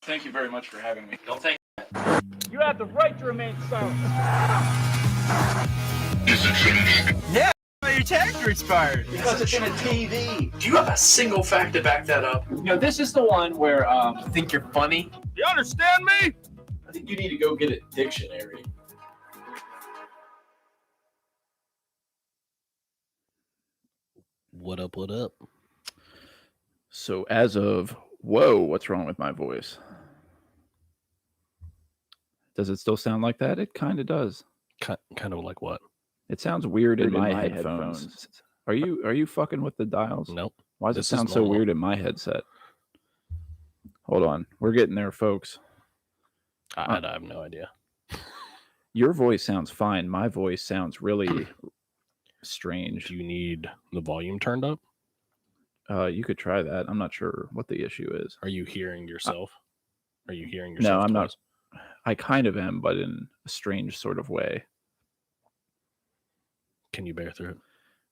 Thank you very much for having me. Don't thank. You have the right to remain silent. Is it finished? Yeah, your character expired. Because it's in a TV. Do you have a single fact to back that up? You know, this is the one where Think you're funny? You understand me? I think you need to go get a dictionary. What up, what up? So as of, whoa, what's wrong with my voice? Does it still sound like that? It kind of does. Kind of like what? It sounds weird in my headphones. Are you fucking with the dials? Nope. Why does it This is sound so normal. weird in my headset? Hold on. We're getting there, folks. I have no idea. Your voice sounds fine. My voice sounds really strange. Do you need the volume turned up? You could try that. I'm not sure what the issue is. Are you hearing yourself? Are you hearing No, yourself? I'm not. twice? I kind of am, but in a strange sort of way. Can you bear through it?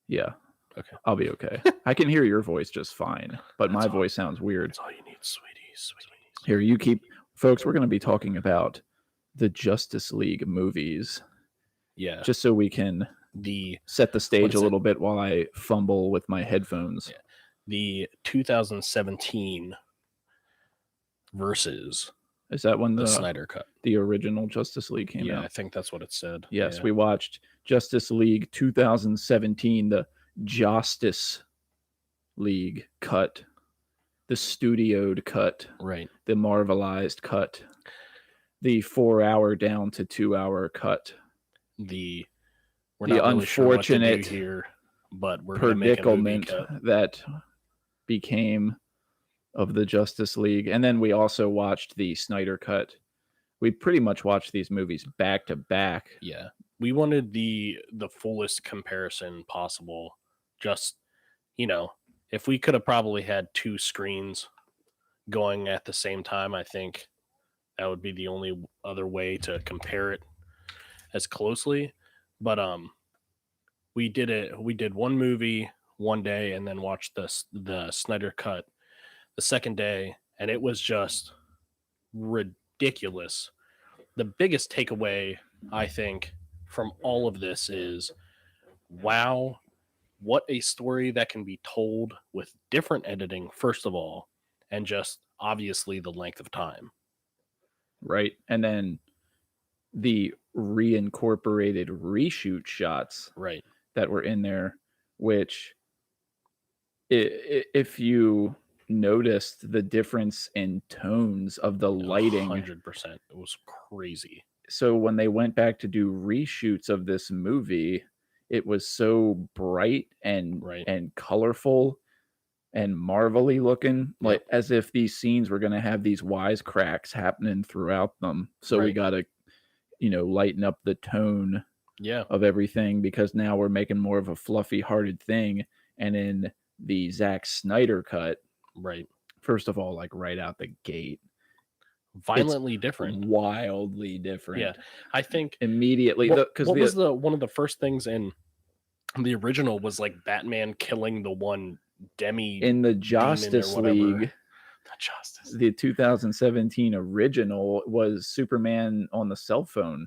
Yeah. Okay. I'll be okay. I can hear your voice just fine, but my That's all- voice sounds weird. That's all you need, sweeties. Here, you keep, folks, we're going to be talking about the Justice League movies, Yeah. just so we can the set the stage What's a it? little bit while I fumble with my headphones. Yeah. the 2017 versus Is that when the the Snyder cut. the original Justice League came Yeah, out? I think that's what it said. Yes, Yeah. we watched Justice League 2017, the Justice League cut, the studioed cut, Right. the Marvelized cut, the 4-hour down to 2-hour cut, We're The not really sure what to do unfortunate here, but we're gonna make a movie predicament cut. that became of the Justice League. And then we also watched the Snyder cut. We pretty much watched these movies back to back. Yeah, we wanted the fullest comparison possible. Just, if we could have probably had two screens going at the same time, I think that would be the only other way to compare it as closely. But we did it. We did one movie one day and then watched the Snyder cut the second day, and it was just ridiculous. The biggest takeaway, I think, from all of this is, wow, what a story that can be told with different editing, first of all, and just obviously the length of time. Right. And then the reincorporated reshoot shots Right. that were in there, which if you noticed the difference in tones of the lighting, 100%. It was crazy. so when they went back to do reshoots of this movie, it was so bright and Right. and colorful and marvelly looking, like as if these scenes were going to have these wisecracks happening throughout them. So we Right. got to, lighten up the tone Yeah. of everything, because now we're making more of a fluffy hearted thing. And in the Zack Snyder cut, Right. first of all, like right out the gate, Violently different. wildly different. Yeah. I think Immediately, what because was one of the first things in the original was like Batman killing the one demi in the Justice whatever. League, the Justice. the 2017 original was Superman on the cell phone.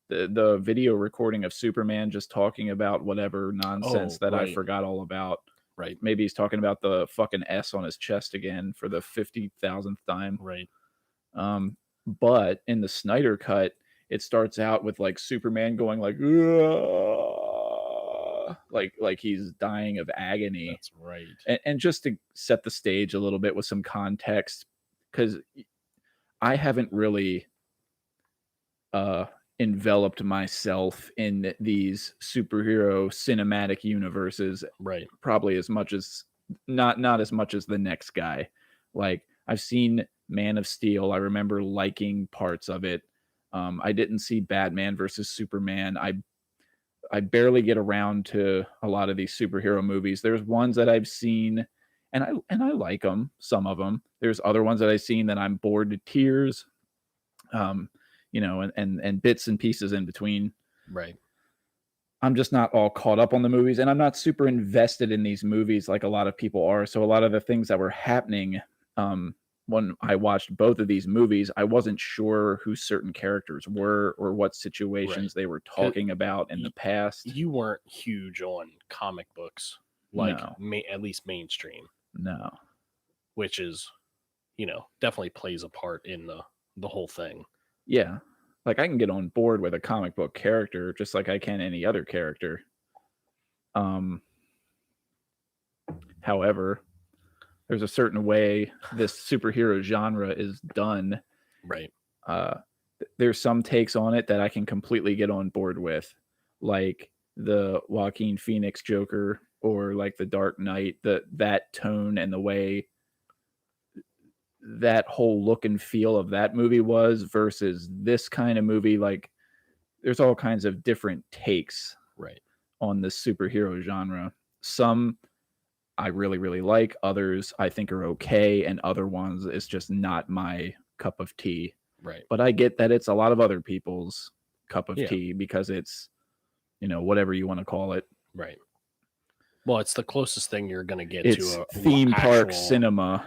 The video recording of Superman just talking about whatever nonsense that I right. forgot all about. Right. Maybe he's talking about the fucking S on his chest again for the 50,000th time. Right. But in the Snyder cut, it starts out with like Superman going like, "Ugh," like he's dying of agony. That's right. And just to set the stage a little bit with some context, because I haven't really enveloped myself in these superhero cinematic universes Right. probably as much as not as much as the next guy. Like, I've seen Man of Steel. I remember liking parts of it. I didn't see Batman versus Superman. I barely get around to a lot of these superhero movies. There's ones that I've seen and I like them, some of them. There's other ones that I've seen that I'm bored to tears. And bits and pieces in between. Right. I'm just not all caught up on the movies, and I'm not super invested in these movies like a lot of people are. So a lot of the things that were happening when I watched both of these movies, I wasn't sure who certain characters were or what situations they were talking about in the past. You weren't huge on comic books, like No. at least mainstream, No. which is, definitely plays a part in the whole thing. Yeah. Like I can get on board with a comic book character just like I can any other character. However, there's a certain way this superhero genre is done. Right. There's some takes on it that I can completely get on board with, like the Joaquin Phoenix Joker or like the Dark Knight, that tone and the way that whole look and feel of that movie was versus this kind of movie. Like there's all kinds of different takes Right. on the superhero genre. Some I really, really like. Others I think are okay. And other ones it's just not my cup of tea. Right. But I get that it's a lot of other people's cup of tea because it's, whatever you want to call it. Right. Well, it's the closest thing you're going to get It's to a theme park actual cinema.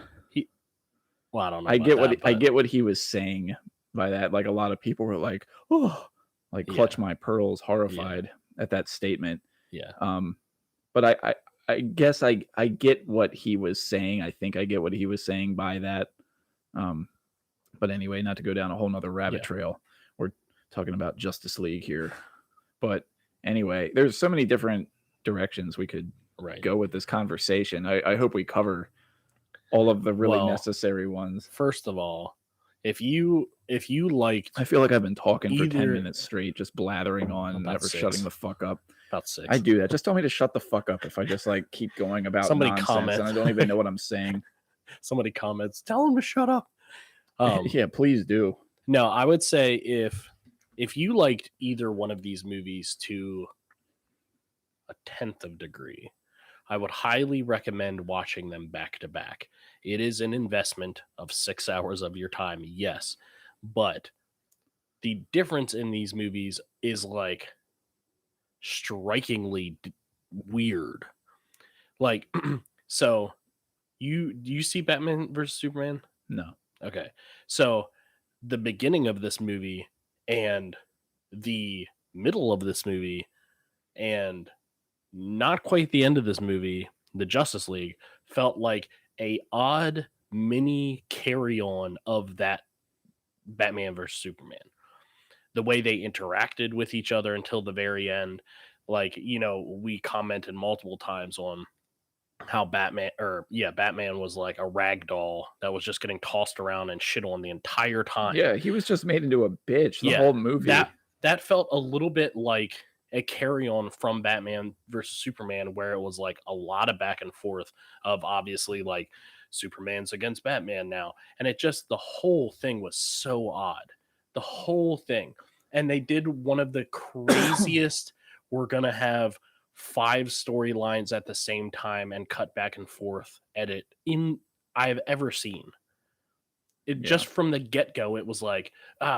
Well, I don't know. I get about that, I get what he was saying by that. Like a lot of people were like, "Oh," like clutch my pearls, horrified at that statement. Yeah. But I guess I get what he was saying. I think I get what he was saying by that. But anyway, not to go down a whole nother rabbit trail. We're talking about Justice League here. But anyway, there's so many different directions we could go with this conversation. I hope we cover all of the really necessary ones. First of all, if you liked, I feel like I've been talking for 10 minutes straight, just blathering on, never shutting the fuck up. About 6. I do that. Just tell me to shut the fuck up if I just like keep going about nonsense and I don't even know what I'm saying. Somebody comments, tell him to shut up. Yeah, please do. No, I would say if you liked either one of these movies to a 10th of degree, I would highly recommend watching them back to back. It is an investment of 6 hours of your time, yes, but the difference in these movies is like strikingly weird. Like, so do you see Batman versus Superman? No. Okay. So the beginning of this movie and the middle of this movie and not quite the end of this movie, the Justice League, felt like a odd mini carry-on of that Batman versus Superman. The way they interacted with each other until the very end. Like, we commented multiple times on how Batman was like a rag doll that was just getting tossed around and shit on the entire time. Yeah, he was just made into a bitch the whole movie. That felt a little bit like a carry-on from Batman versus Superman, where it was like a lot of back and forth of obviously like Superman's against Batman now. And the whole thing was so odd. The whole thing. And they did one of the craziest, we're going to have 5 storylines at the same time and cut back and forth edit I've ever seen. Just from the get-go, it was like,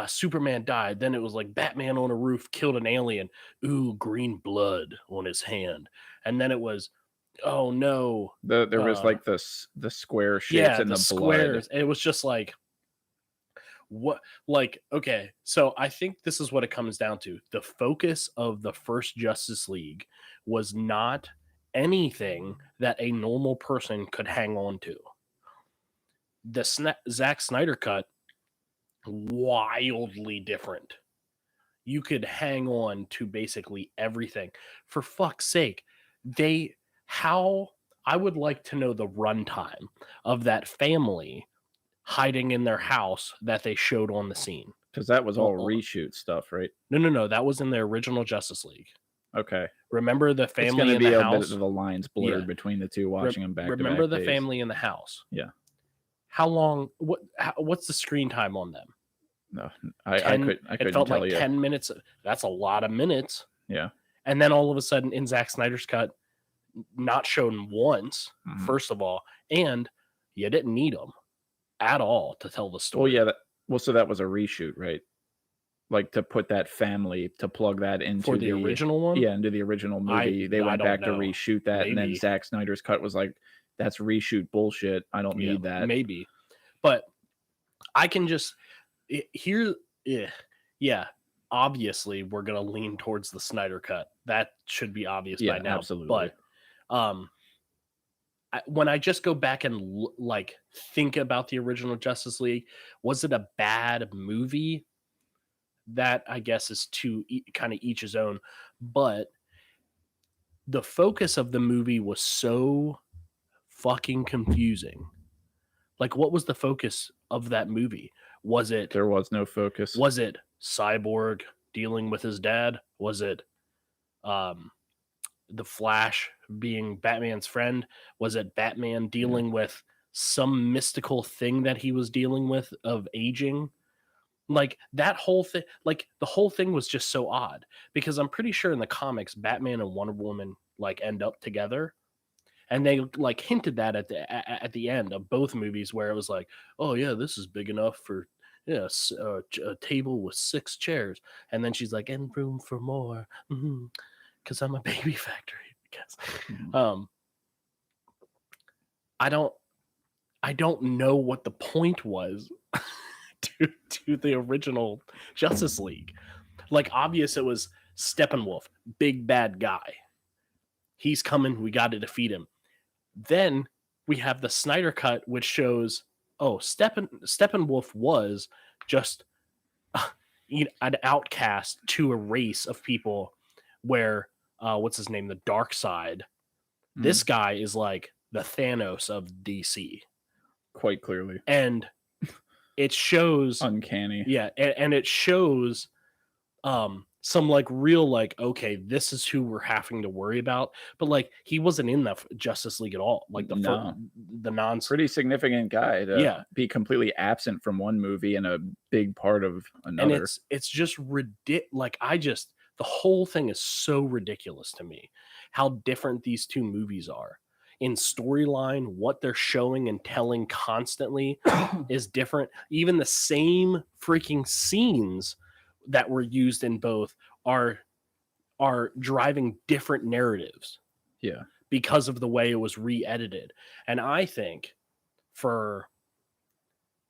Superman died. Then it was like Batman on a roof killed an alien. Ooh, green blood on his hand. And then it was, oh no. There was like the square shapes and the squares. blood. It was just like, what? Like, okay, so I think this is what it comes down to. The focus of the first Justice League was not anything that a normal person could hang on to. The Zack Snyder cut, wildly different. You could hang on to basically everything. For fuck's sake, I would like to know the runtime of that family hiding in their house that they showed on the scene. Because that was all reshoot stuff, right? No. That was in the original Justice League. Okay. Remember the family it's in the house? It's going to be a bit of the lines blurred between the two, watching them back to back. Remember the family in the house? Yeah. How long? What's the screen time on them? No, I couldn't it felt tell like you. 10 minutes. That's a lot of minutes. Yeah. And then all of a sudden in Zack Snyder's cut, not shown once, first of all, and you didn't need them at all to tell the story. Well, yeah. So that was a reshoot, right? Like to put that family, to plug that into for the original one? Yeah, into the original movie. They went back to reshoot that. Maybe. And then Zack Snyder's cut was like, that's reshoot bullshit. I don't need that. Maybe. But I can just here. Yeah. Obviously, we're gonna lean towards the Snyder cut. That should be obvious by now. absolutely. But when I just go back and like think about the original Justice League, was it a bad movie? That I guess is to kind of each his own. But the focus of the movie was so fucking confusing. Like, what was the focus of that movie? Was it There was no focus. was it Cyborg dealing with his dad? Was it the Flash being Batman's friend? Was it Batman dealing with some mystical thing that he was dealing with of aging? Like that whole thing, like the whole thing was just so odd because I'm pretty sure in the comics, Batman and Wonder Woman like end up together, and they like hinted that at the end of both movies where it was like, oh yeah, this is big enough for a table with 6 chairs, and then she's like, and room for more, because I'm a baby factory. Because I don't know what the point was to the original Justice League. Like, obvious it was Steppenwolf, big bad guy. He's coming. We got to defeat him. Then we have the Snyder cut, which shows, oh, Steppenwolf was just an outcast to a race of people where, what's his name? The Dark Side. This guy is like the Thanos of DC. Quite clearly. And it shows uncanny. Yeah, and it shows some like real like, okay, this is who we're having to worry about. But like he wasn't in the Justice League at all. Like the nonsense. Pretty significant guy to be completely absent from one movie and a big part of another. And it's just ridiculous. Like the whole thing is so ridiculous to me. How different these two movies are. In storyline, what they're showing and telling constantly is different. Even the same freaking scenes that were used in both are driving different narratives. Yeah. Because of the way it was re-edited. And I think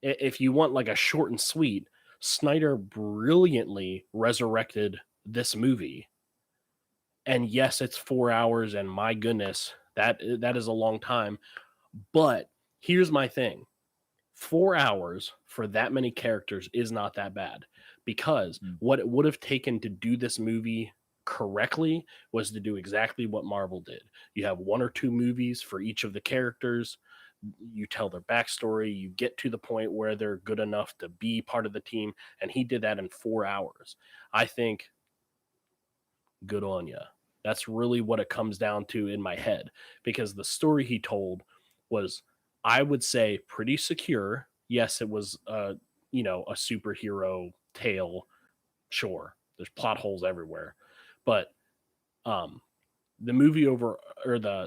if you want like a short and sweet, Snyder brilliantly resurrected this movie. And yes, it's 4 hours, and my goodness, that is a long time. But here's my thing. 4 hours for that many characters is not that bad, because what it would have taken to do this movie correctly was to do exactly what Marvel did. You have 1 or 2 movies for each of the characters. You tell their backstory. You get to the point where they're good enough to be part of the team. And he did that in 4 hours. I think good on ya. That's really what it comes down to in my head, because the story he told was, I would say, pretty secure. Yes, it was a superhero tale. Sure, there's plot holes everywhere, but the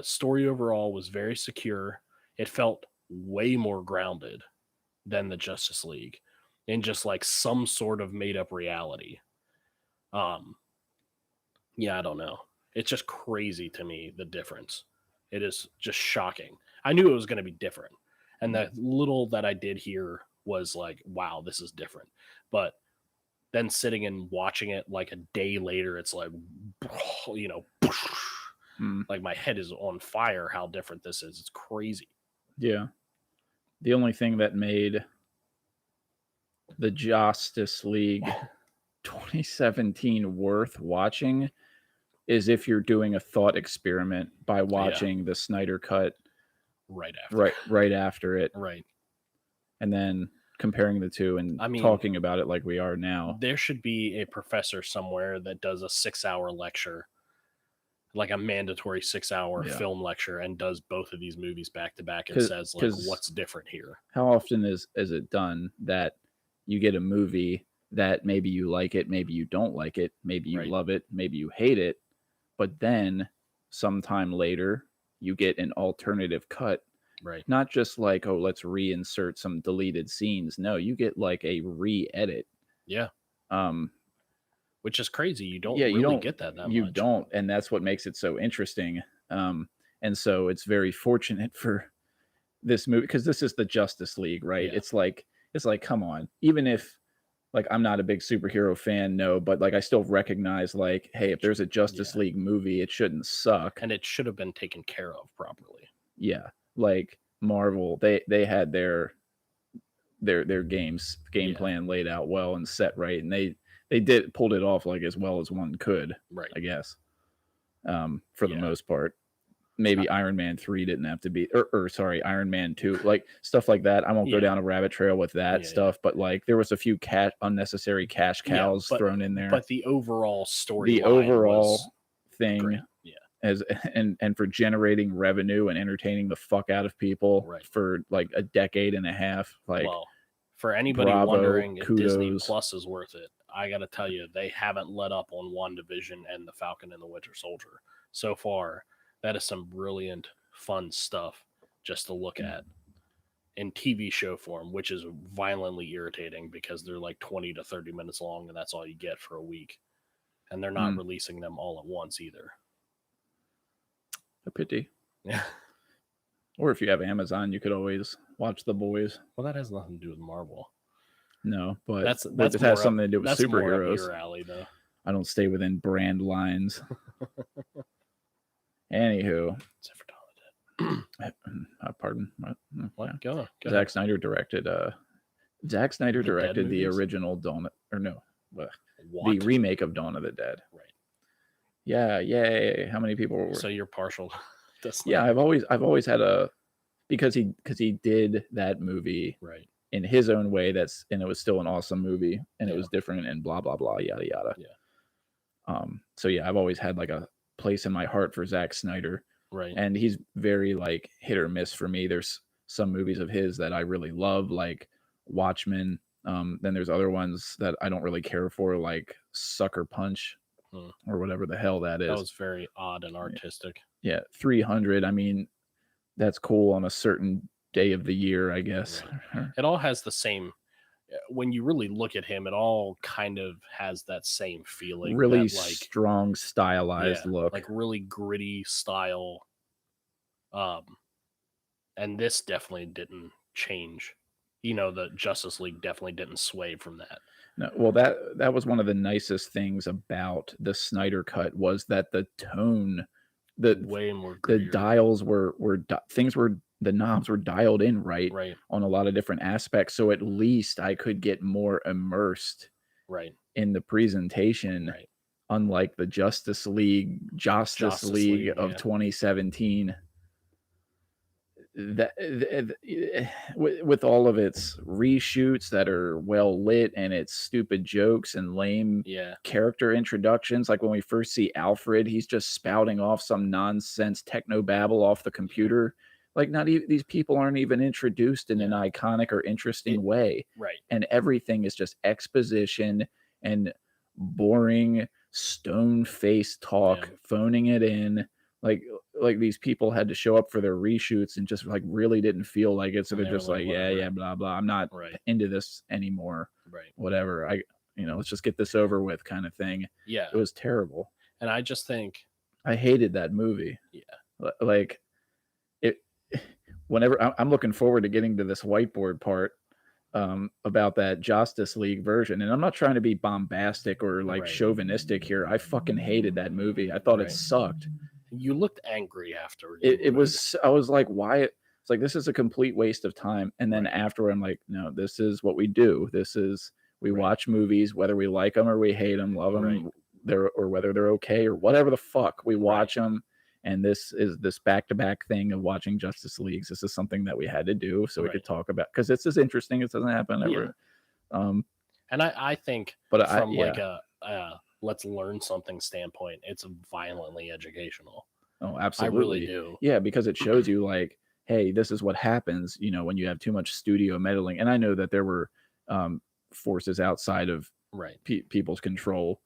story overall was very secure. It felt way more grounded than the Justice League, in just like some sort of made up reality. Yeah, I don't know. It's just crazy to me, the difference. It is just shocking. I knew it was going to be different. And the little that I did here was like, wow, this is different. But then sitting and watching it like a day later, it's like, like my head is on fire how different this is. It's crazy. Yeah. The only thing that made the Justice League 2017 worth watching is if you're doing a thought experiment by watching the Snyder cut right after it. Right. And then comparing the two and talking about it like we are now. There should be a professor somewhere that does a 6-hour lecture, like a mandatory 6-hour film lecture, and does both of these movies back to back and says like, what's different here? How often is it done that you get a movie that maybe you like it, maybe you don't like it, maybe you love it, maybe you hate it, but then sometime later you get an alternative cut. Right. Not just like, oh, let's reinsert some deleted scenes. No, you get like a re-edit. Yeah. Which is crazy. You don't get that much. You don't, and that's what makes it so interesting. And so it's very fortunate for this movie, because this is the Justice League, right? Yeah. It's like it's like, come on. Even if like I'm not a big superhero fan, no, but like I still recognize like, hey, if there's a Justice League movie, it shouldn't suck. And it should have been taken care of properly. Yeah. Like Marvel, they had their game plan laid out well and set right, and they pulled it off like as well as one could, Right. I guess. For the most part. Maybe Iron Man 3 didn't have to be, or sorry, Iron Man 2, like stuff like that. I won't go down a rabbit trail with that stuff, but like there was a few unnecessary cash cows thrown in there. But the overall story, the overall thing, great. as and for generating revenue and entertaining the fuck out of people for like a decade and a half, like. Well, for anybody bravo, wondering if Disney kudos. Plus is worth it, I got to tell you, they haven't let up on WandaVision and the Falcon and the Winter Soldier so far. That is some brilliant, fun stuff just to look at in TV show form, which is violently irritating because they're like 20 to 30 minutes long, and that's all you get for a week. And they're not releasing them all at once either. A pity. Yeah. Or if you have Amazon, you could always watch The Boys. Well, that has nothing to do with Marvel. No, but that's it has something to do with that's superheroes. More up your alley, though. I don't stay within brand lines. Anywho, except for Dawn of the Dead. Pardon. What? Go Zack Snyder directed. Zack Snyder directed the movies? original Dawn, or no, the What? remake of Dawn of the Dead. Right. Yeah, yay! How many people were? So you're partial. Yeah, I've always had a because he did that movie right in his own way. And it was still an awesome movie, and it was different, and blah blah blah, yada yada. Yeah. So yeah, I've always had like a place in my heart for Zack Snyder. Right. And he's very like hit or miss for me. There's some movies of his that I really love, like Watchmen. Then there's other ones that I don't really care for, like Sucker Punch or whatever the hell that is. That was very odd and artistic. Yeah. 300. I mean, that's cool on a certain day of the year, I guess. Right. It all has the same. When you really look at him, it all kind of has that same feeling. Really that, like, strong, stylized look. Like really gritty style. And this definitely didn't change. You know, the Justice League definitely didn't sway from that. No, well, that was one of the nicest things about the Snyder cut was that the tone, way more the grittier. dials the knobs were dialed in right on a lot of different aspects. So at least I could get more immersed in the presentation, unlike the Justice League of 2017. With all of its reshoots that are well lit and its stupid jokes and lame character introductions, like when we first see Alfred, he's just spouting off some nonsense techno babble off the computer. Like not even these people aren't even introduced in an iconic or interesting way. Right. And everything is just exposition and boring stone-faced talk, phoning it in. Like these people had to show up for their reshoots and just like really didn't feel like it. So they're just like, yeah, blah, blah. I'm not into this anymore. Right. Whatever. Let's just get this over with kind of thing. Yeah. It was terrible. And I just think I hated that movie. Yeah. Like it, whenever I'm looking forward to getting to this whiteboard part about that Justice League version. And I'm not trying to be bombastic or like chauvinistic here. I fucking hated that movie. I thought it sucked. You looked angry after it was. I was like, why? It's like, this is a complete waste of time. And then after, I'm like, no, this is what we do. This is, we watch movies, whether we like them or we hate them, love them, or whether they're okay or whatever the fuck, we watch them. And this is this back-to-back thing of watching Justice Leagues. This is something that we had to do so we could talk about, because this is interesting. It doesn't happen ever. And I think but from like a let's learn something standpoint, it's violently educational. Oh, absolutely. I really do. Yeah, because it shows you like, hey, this is what happens, when you have too much studio meddling. And I know that there were forces outside of people's control.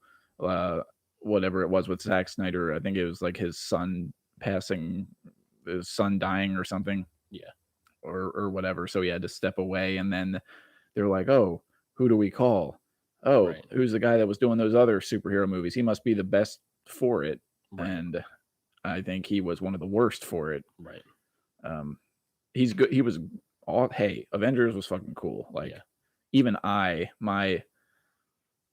Whatever it was with Zack Snyder, I think it was like his son dying or something. Yeah. Or whatever. So he had to step away. And then they're like, oh, who do we call? Oh, who's the guy that was doing those other superhero movies? He must be the best for it. And I think he was one of the worst for it. Right. He's good. He was hey, Avengers was fucking cool. Like even my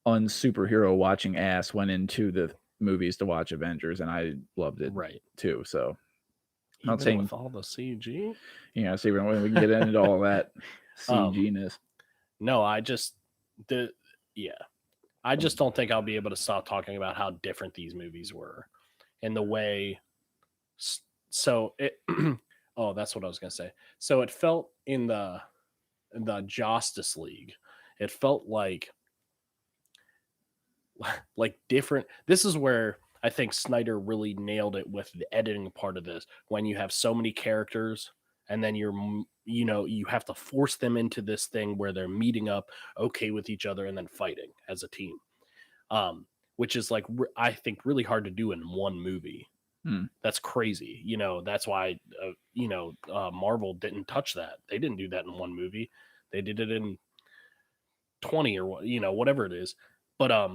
unsuperhero watching ass went into the movies to watch Avengers, and I loved it Right. too. So I'm not Even saying, with all the CG. see, we can get into all that Um, CG-ness. No, I just I just don't think I'll be able to stop talking about how different these movies were and the way. So it. Oh, that's what I was gonna say. So it felt in the Justice League, it felt like different. This is where I think Snyder really nailed it with the editing part of this. When you have so many characters, and then you have to force them into this thing where they're meeting up, okay with each other, and then fighting as a team. Which is like I think really hard to do in one movie. That's crazy. That's why Marvel didn't touch that. They didn't do that in one movie. They did it in 20 or whatever it is. But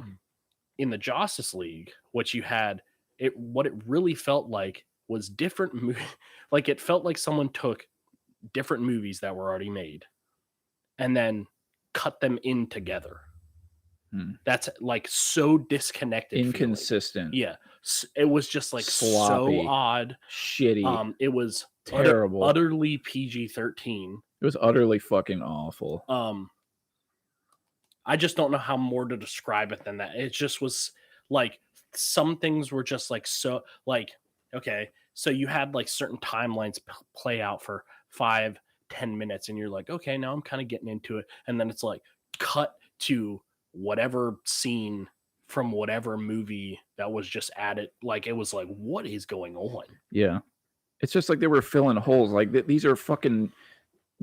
in the Justice League, what you had, what it really felt like was different. Like it felt like someone took different movies that were already made and then cut them in together. That's like so disconnected, Inconsistent. feeling. Yeah, it was just like sloppy, so odd, shitty. It was terrible, utterly PG-13. It was utterly fucking awful. I just don't know how more to describe it than that. It just was like some things were just like so like okay, so you had like certain timelines play out for 5-10 minutes, and you're like, okay, now I'm kind of getting into it, and then it's like cut to whatever scene from whatever movie that was just added. Like it was like, what is going on? Yeah, it's just like they were filling holes. Like these are fucking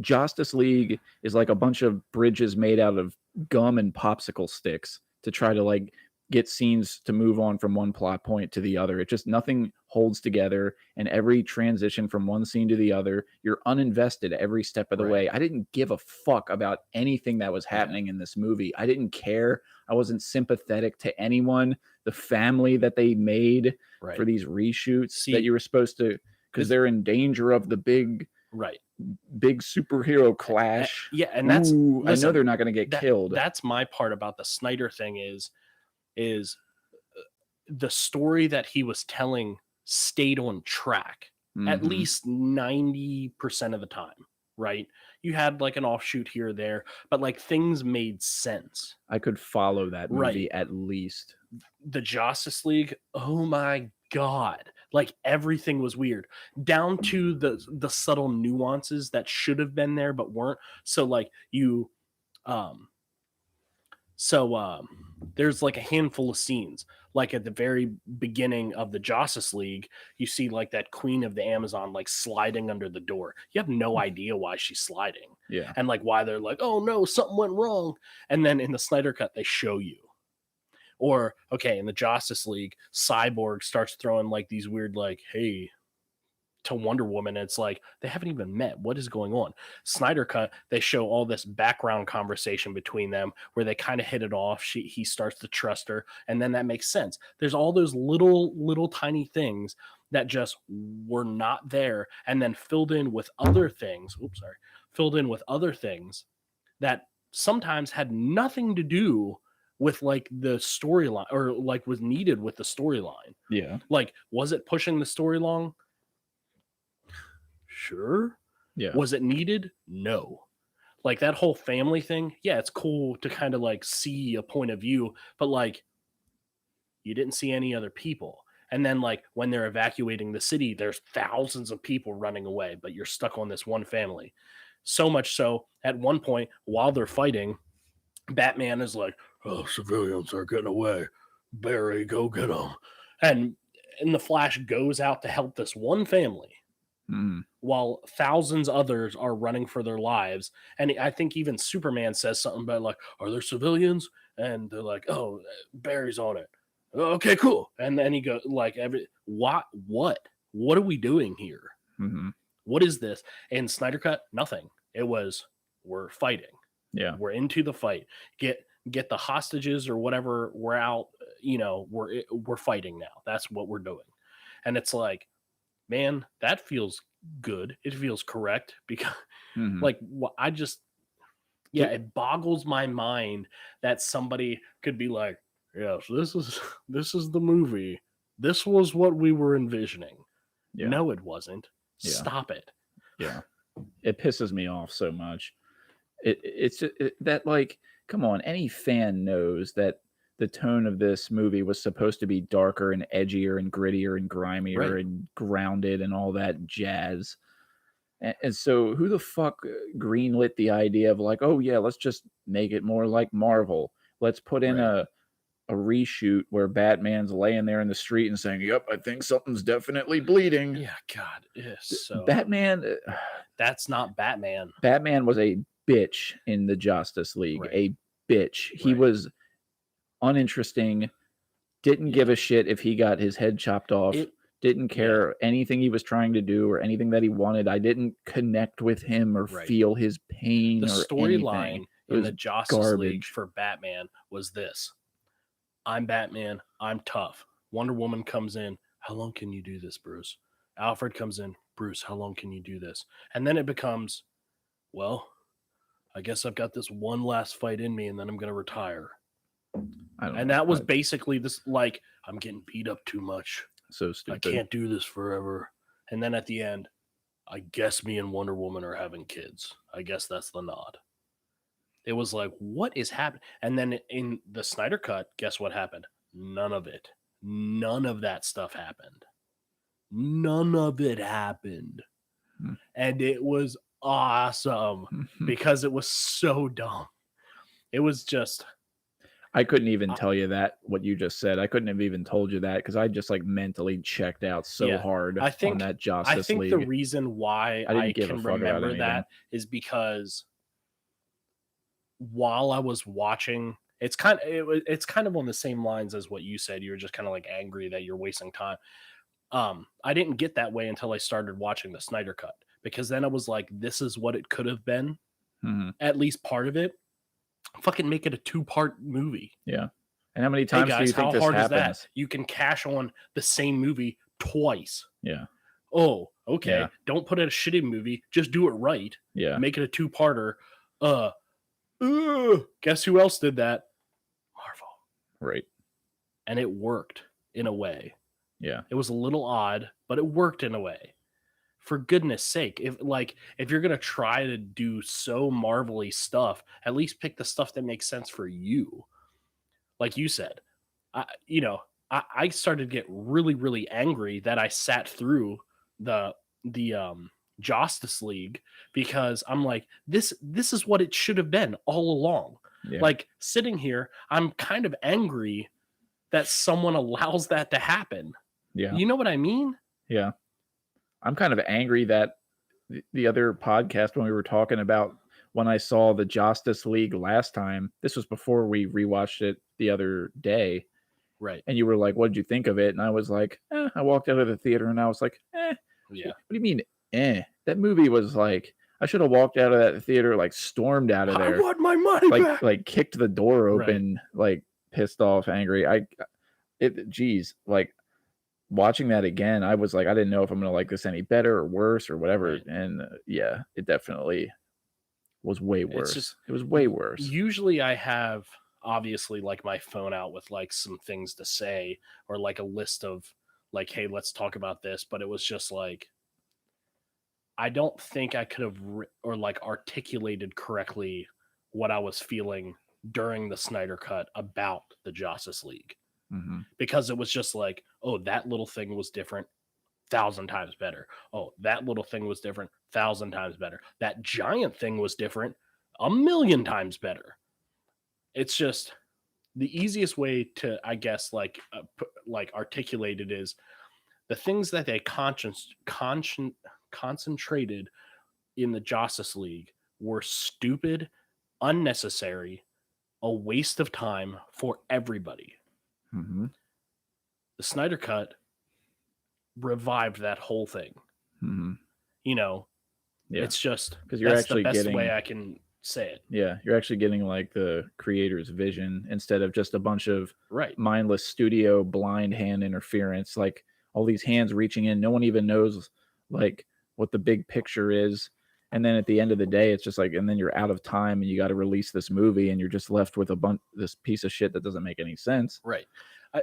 Justice League is like a bunch of bridges made out of gum and popsicle sticks to try to like get scenes to move on from one plot point to the other. It just nothing holds together, and every transition from one scene to the other, you're uninvested every step of the way. I didn't give a fuck about anything that was happening in this movie. I didn't care. I wasn't sympathetic to anyone. The family that they made for these reshoots that you were supposed to, because they're in danger of the big superhero clash. Yeah, and that's listen, I know they're not going to get killed. That's my part about the Snyder thing is the story that he was telling stayed on track at least 90% of the time, right? You had like an offshoot here or there, but like things made sense. I could follow that movie at least. The Justice League, oh my God. Like everything was weird, down to the subtle nuances that should have been there but weren't. So like there's like a handful of scenes, like at the very beginning of the Justice League, you see like that Queen of the Amazon like sliding under the door. You have no idea why she's sliding, and like why they're like, oh no, something went wrong. And then in the Snyder cut, they show you. Or, okay, in the Justice League, Cyborg starts throwing like these weird, like, hey, to Wonder Woman. And it's like, they haven't even met. What is going on? Snyder cut, they show all this background conversation between them where they kind of hit it off. He starts to trust her. And then that makes sense. There's all those little tiny things that just were not there and then filled in with other things. Filled in with other things that sometimes had nothing to do with like the storyline, or like was needed with the storyline. Yeah. Like, was it pushing the story along? Sure. Yeah. Was it needed? No. Like that whole family thing. Yeah, it's cool to kind of like see a point of view, but like you didn't see any other people. And then like when they're evacuating the city, there's thousands of people running away, but you're stuck on this one family. So much so at one point while they're fighting, Batman is like, oh, civilians are getting away. Barry, go get them. And the Flash goes out to help this one family while thousands others are running for their lives. And I think even Superman says something about like, are there civilians? And they're like, oh, Barry's on it. Okay, cool. And then he goes like, what are we doing here? What is this? And Snyder cut, nothing. It was, we're fighting. Yeah, we're into the fight. Get the hostages or whatever. We're out. We're fighting now. That's what we're doing. And it's like, man, that feels good. It feels correct because, like, Yeah, it boggles my mind that somebody could be like, "Yes, this is the movie. This was what we were envisioning." Yeah. No, it wasn't. Yeah. Stop it. Yeah. It pisses me off so much. It's that, like, come on, any fan knows that the tone of this movie was supposed to be darker and edgier and grittier and grimier Right. and grounded and all that jazz. And so who the fuck greenlit the idea of like, oh yeah, let's just make it more like Marvel. Let's put in Right. a reshoot where Batman's laying there in the street and saying, "Yep, I think something's definitely bleeding." Yeah, God, it's so Batman that's not Batman. Batman was a bitch in the Justice League. Right. A bitch. He Right. was uninteresting. Didn't give a shit if he got his head chopped off. Didn't care anything he was trying to do or anything that he wanted. I didn't connect with him or Right. feel his pain The or storyline anything. It in was the Justice League garbage. for Batman was this: I'm Batman. I'm tough. Wonder Woman comes in. How long can you do this, Bruce? Alfred comes in. Bruce, how long can you do this? And then it becomes, well, I guess I've got this one last fight in me, and then I'm going to retire. I don't And know. that was basically this, like, I'm getting beat up too much. So I stupid. can't do this forever. And then at the end, I guess me and Wonder Woman are having kids. I guess that's the nod. It was like, what is happening? And then in the Snyder Cut, guess what happened? None of it. None of that stuff happened. None of it happened. Hmm. And it was awesome because it was so dumb. It was just, I couldn't even tell you that, what you just said. I couldn't have even told you that because I just like mentally checked out so Yeah. hard I think- on that Justice I think League. the reason why I didn't I give a can fuck about remember anything. that is because while I was watching, it's kind of on the same lines as what you said. You were just kind of like angry that you're wasting time. I didn't get that way until I started watching the Snyder Cut, because then I was like, this is what it could have been. Mhm. At least part of it. Fucking make it a 2-part movie. Yeah. And how many Hey times do you guys, think how this hard happens? is that? You can cash on the same movie twice. Yeah. Oh, okay. Yeah. Don't put out a shitty movie. Just do it right. Yeah. Make it a 2-parter. Guess who else did that? Marvel. Right. And it worked in a way. Yeah. It was a little odd, but it worked in a way. For goodness sake, if you're gonna try to do so Marvel-y stuff, at least pick the stuff that makes sense for you. Like you said, I started to get really, really angry that I sat through the Justice League, because I'm like, this is what it should have been all along. Yeah. Like, sitting here, I'm kind of angry that someone allows that to happen. Yeah. You know what I mean? Yeah. I'm kind of angry that the other podcast, when we were talking about when I saw the Justice League last time, this was before we rewatched it the other day. Right. And you were like, what did you think of it? And I was like, I walked out of the theater and I was like, Yeah. What do you mean, That movie was like, I should have walked out of that theater, like stormed out of there. I want my money back. Like kicked the door open, like pissed off, angry. Geez, like watching that again, I was like, I didn't know if I'm gonna like this any better or worse or whatever. Right. And yeah, it definitely was way worse. just- It was way worse. Usually I have obviously like my phone out with like some things to say, or like a list of like, hey, let's talk about this. But it was just like, I don't think I could have or like articulated correctly what I was feeling during the Snyder Cut about the Justice League, Mhm. because it was just like, oh, that little thing was different, 1,000 times better. Oh, that little thing was different, 1,000 times better. That giant thing was different, 1,000,000 times better. It's just the easiest way to, I guess, like articulate it is the things that they concentrated in the Justice League were stupid, unnecessary, a waste of time for everybody. Mhm. The Snyder Cut revived that whole thing. Mhm. You know, Yeah. it's just Because you're that's actually the best getting way I can say it. Yeah, you're actually getting like the creator's vision instead of just a bunch of Right. mindless studio blind hand interference, like all these hands reaching in. No one even knows like what the big picture is. And then at the end of the day, it's just like, and then you're out of time and you got to release this movie and you're just left with this piece of shit that doesn't make any sense. Right.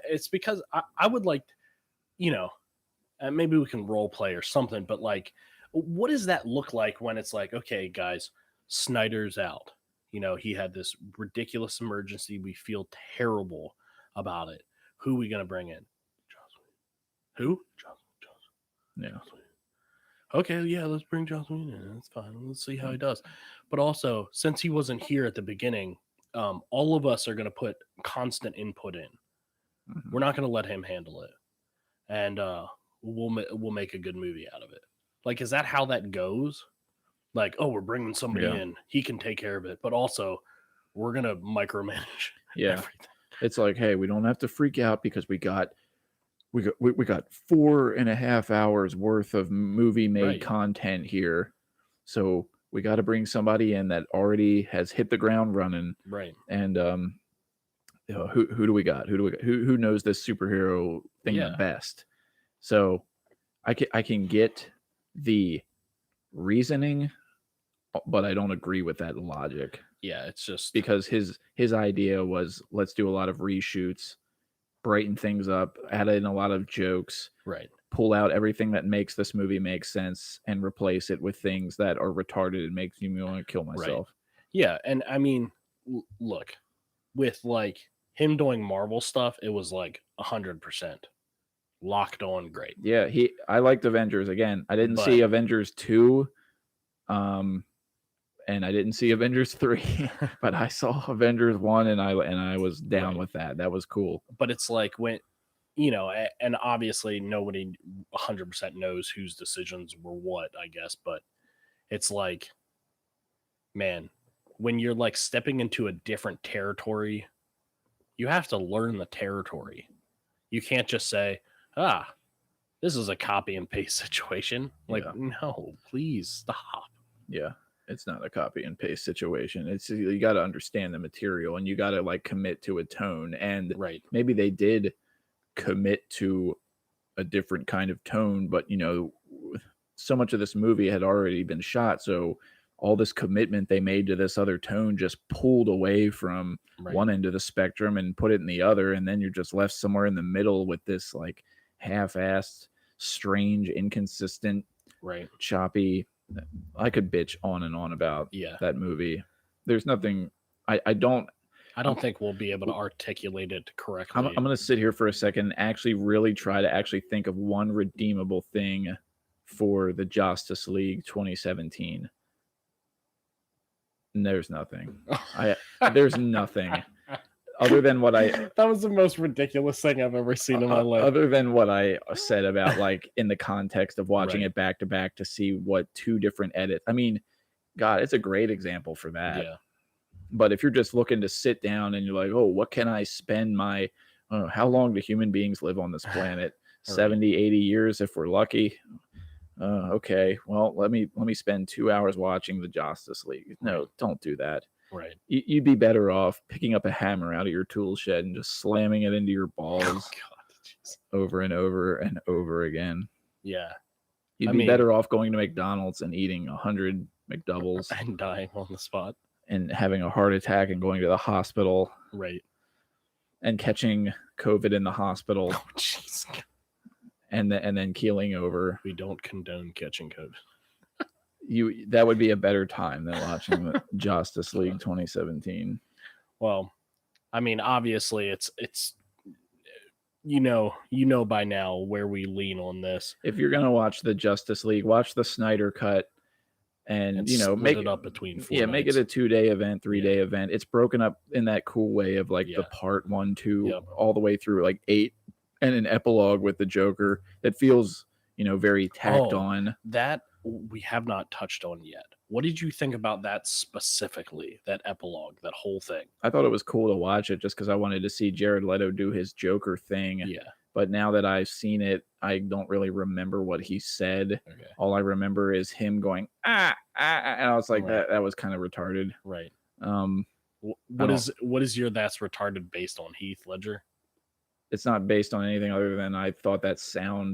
It's because I would like, maybe we can role play or something, but like, what does that look like when it's like, okay, guys, Snyder's out. He had this ridiculous emergency. We feel terrible about it. Who are we going to bring in? Joss Whedon. Who? Joss. Yeah. Okay, yeah, let's bring Joss Whedon in. That's fine. Let's see how he does. But also, since he wasn't here at the beginning, all of us are going to put constant input in. Mhm. We're not going to let him handle it, and we'll make a good movie out of it. Like, is that how that goes? Like, oh, we're bringing somebody in, he can take care of it, but also we're going to micromanage everything. It's like, hey, we don't have to freak out because we got 4.5 hours worth of movie made content here, so we got to bring somebody in that already has hit the ground running, right? And who do we got? Who knows this superhero thing the best? So I can get the reasoning, but I don't agree with that logic. Yeah, it's just because his idea was, let's do a lot of reshoots, brighten things up, add in a lot of jokes, right? Pull out everything that makes this movie make sense and replace it with things that are retarded and makes me want to kill myself. Right. Yeah, and I mean, look, with like him doing Marvel stuff, it was like 100% locked on great. Yeah, I liked Avengers again. I didn't see Avengers 2, and I didn't see Avengers 3, but I saw Avengers 1 and I was down with that. That was cool. But it's like when, and obviously nobody 100% knows whose decisions were what, I guess, but it's like, man, when you're like stepping into a different territory, you have to learn the territory. You can't just say, this is a copy and paste situation. Like, no, please stop. Yeah. It's not a copy and paste situation. It's, you got to understand the material and you got to like commit to a tone. And maybe they did commit to a different kind of tone, but so much of this movie had already been shot. So all this commitment they made to this other tone just pulled away from one end of the spectrum and put it in the other. And then you're just left somewhere in the middle with this like half-assed, strange, inconsistent, choppy. I could bitch on and on about that movie. There's nothing. I don't think we'll be able to articulate it correctly. I'm going to sit here for a second and actually really try to actually think of one redeemable thing for the Justice League 2017. And there's nothing. There's nothing other than what that was the most ridiculous thing I've ever seen in my life. Other than what I said about like in the context of watching it back to back to see what two different edits. I mean, God, it's a great example for that. Yeah. But if you're just looking to sit down and you're like, oh, what can I spend my, how long do human beings live on this planet? 70, 80 years if we're lucky. Okay, well, let me spend 2 hours watching the Justice League. No, don't do that. Right. You'd be better off picking up a hammer out of your tool shed and just slamming it into your balls over and over and over again. Yeah. You'd be better off going to McDonald's and eating 100 McDoubles and dying on the spot and having a heart attack and going to the hospital. Right. And catching COVID in the hospital. Oh, jeez. And then keeling over. We don't condone catching COVID. That would be a better time than watching the Justice League 2017. Well, I mean, obviously it's by now where we lean on this. If you're gonna watch the Justice League, watch the Snyder cut, and make it up between 4 nights. Make it a 2-day event, 3-day event. It's broken up in that cool way of like the part 1, 2, all the way through like 8, and an epilogue with the Joker that feels very tacked on. That we have not touched on yet. What did you think about that specifically? That epilogue, that whole thing? I thought it was cool to watch it just because I wanted to see Jared Leto do his Joker thing. Yeah. But now that I've seen it, I don't really remember what he said. Okay. All I remember is him going, and I was like, that was kind of retarded. Right. What is your that's retarded based on? Heath Ledger? It's not based on anything other than I thought that sounded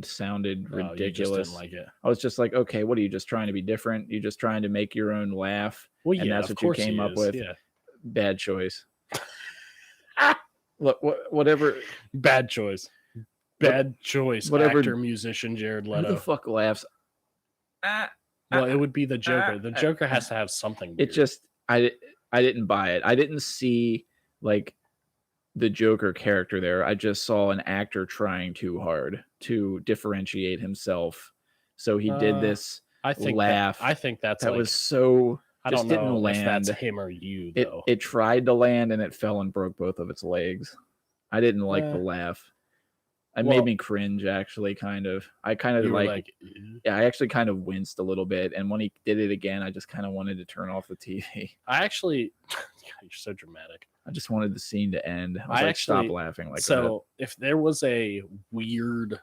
Oh, you just ridiculous. didn't like it. I was just like, okay, what are you just trying to be different? You just trying to make your own laugh, Well, and yeah, that's of what you course he came up is, with. Yeah, Bad choice. Look, whatever. bad choice. Bad choice. whatever- Actor, musician, Jared Who the Leto. fuck laughs? Well, it would be the Joker. The Joker has to have something. It Weird. just I didn't buy it. I didn't see like the Joker character there. I just saw an actor trying too hard to differentiate himself. So he did this I think laugh. I think that's that like, was so I just don't didn't know if land. that's him or you It though. it tried to land and it fell and broke both of its legs. I didn't like the laugh. It well- made me cringe actually, kind of. I kind of You were like "Ew." yeah, I actually kind of winced a little bit, and when he did it again, I just kind of wanted to turn off the TV. I actually, you're so dramatic. I just wanted the scene to end. I was I like, stop actually- laughing like that. So if there was a weird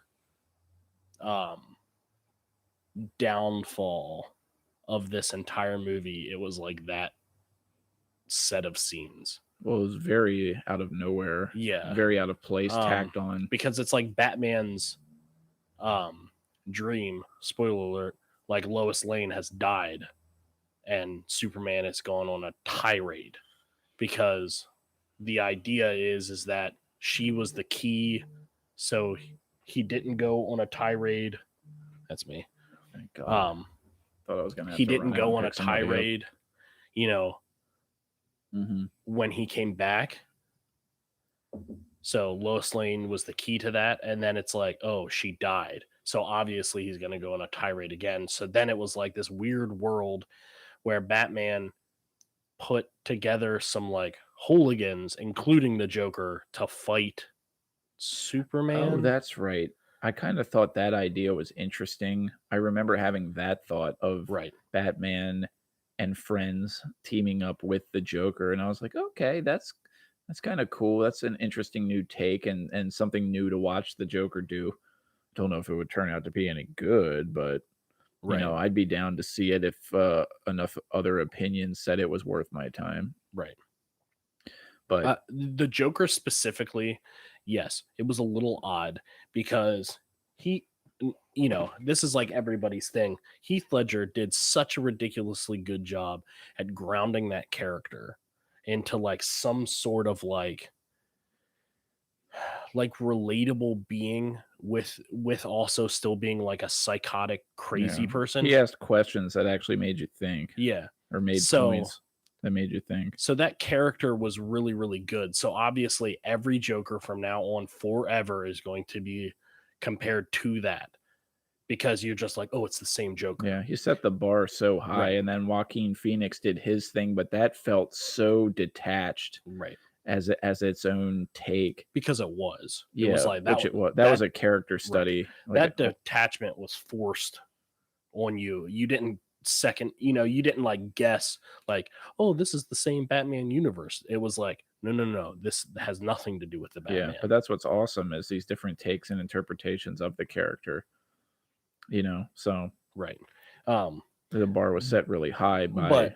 downfall of this entire movie, it was like that set of scenes. Well, it was very out of nowhere, Yeah, very out of place, Um, tacked on. because it's like Batman's dream, spoiler alert, like Lois Lane has died and Superman has gone on a tirade because the idea is that she was the key, so he didn't go on a tirade. That's me. Thank God. Um Thought I was gonna. he didn't go on a tirade, you know, Mm-hmm. when he came back. So Lois Lane was the key to that. And then it's like, oh, she died. So obviously he's going to go on a tirade again. So then it was like this weird world where Batman put together some like hooligans, including the Joker, to fight Superman. Oh, that's right. I kind of thought that idea was interesting. I remember having that thought of right. Batman and friends teaming up with the Joker, and I was like, okay, that's kind of cool. That's an interesting new take and something new to watch the Joker do. Don't know if it would turn out to be any good, but Right. you know, I'd be down to see it if enough other opinions said it was worth my time. Right. But The Joker specifically, yes, it was a little odd because he, you know, this is like everybody's thing. Heath Ledger did such a ridiculously good job at grounding that character into like some sort of like relatable being with also still being like a psychotic crazy yeah, person. he asked questions that actually made you think, Yeah. or made So- points that made you think. So that character was really, really good. So obviously every Joker from now on forever is going to be compared to that because you're just like, oh, it's the same Joker. Yeah, he set the bar so high, Right. and then Joaquin Phoenix did his thing, but that felt so detached Right. as its own take. Because it was. It Yeah, was like that. which it was. That was a character study. Like, That detachment was forced on you. You didn't you didn't like guess like, oh, this is the same Batman universe. It was like, no, this has nothing to do with the Batman. yeah, but that's what's awesome is these different takes and interpretations of the character. You know, so right. the bar was set really high by. But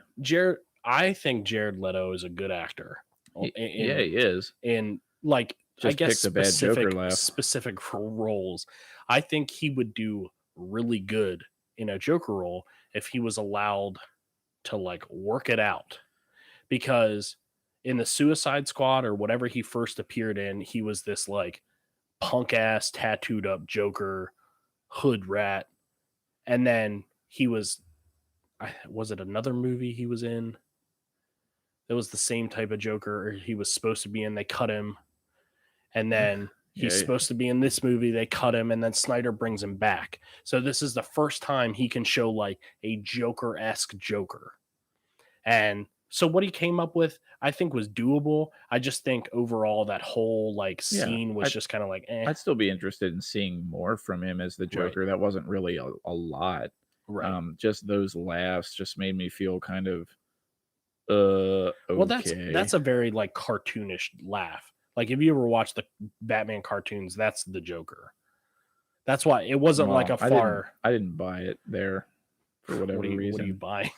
I think Jared Leto is a good actor. Yeah, he is. In like I Just guess picked a bad Joker laugh. specific roles. I think he would do really good in a Joker role if he was allowed to like work it out. Because in the Suicide Squad or whatever he first appeared in, he was this like punk ass tattooed up Joker hood rat. And then he was it another movie he was in? It was the same type of Joker he was supposed to be in. They cut him. And then he's Yeah. supposed to be in this movie. They cut him. And then Snyder brings him back. So this is the first time he can show like a Joker-esque Joker. And so what he came up with, I think was doable. I just think overall that whole like Yeah, scene was just kind of like, eh. I'd still be interested in seeing more from him as the Joker. That wasn't really a lot. Right. Just those laughs just made me feel kind of okay. Well, that's a very like cartoonish laugh. Like if you ever watch the Batman cartoons, that's the Joker. That's why it wasn't like a Well, far. I didn't buy it there for whatever What are you reason. buying?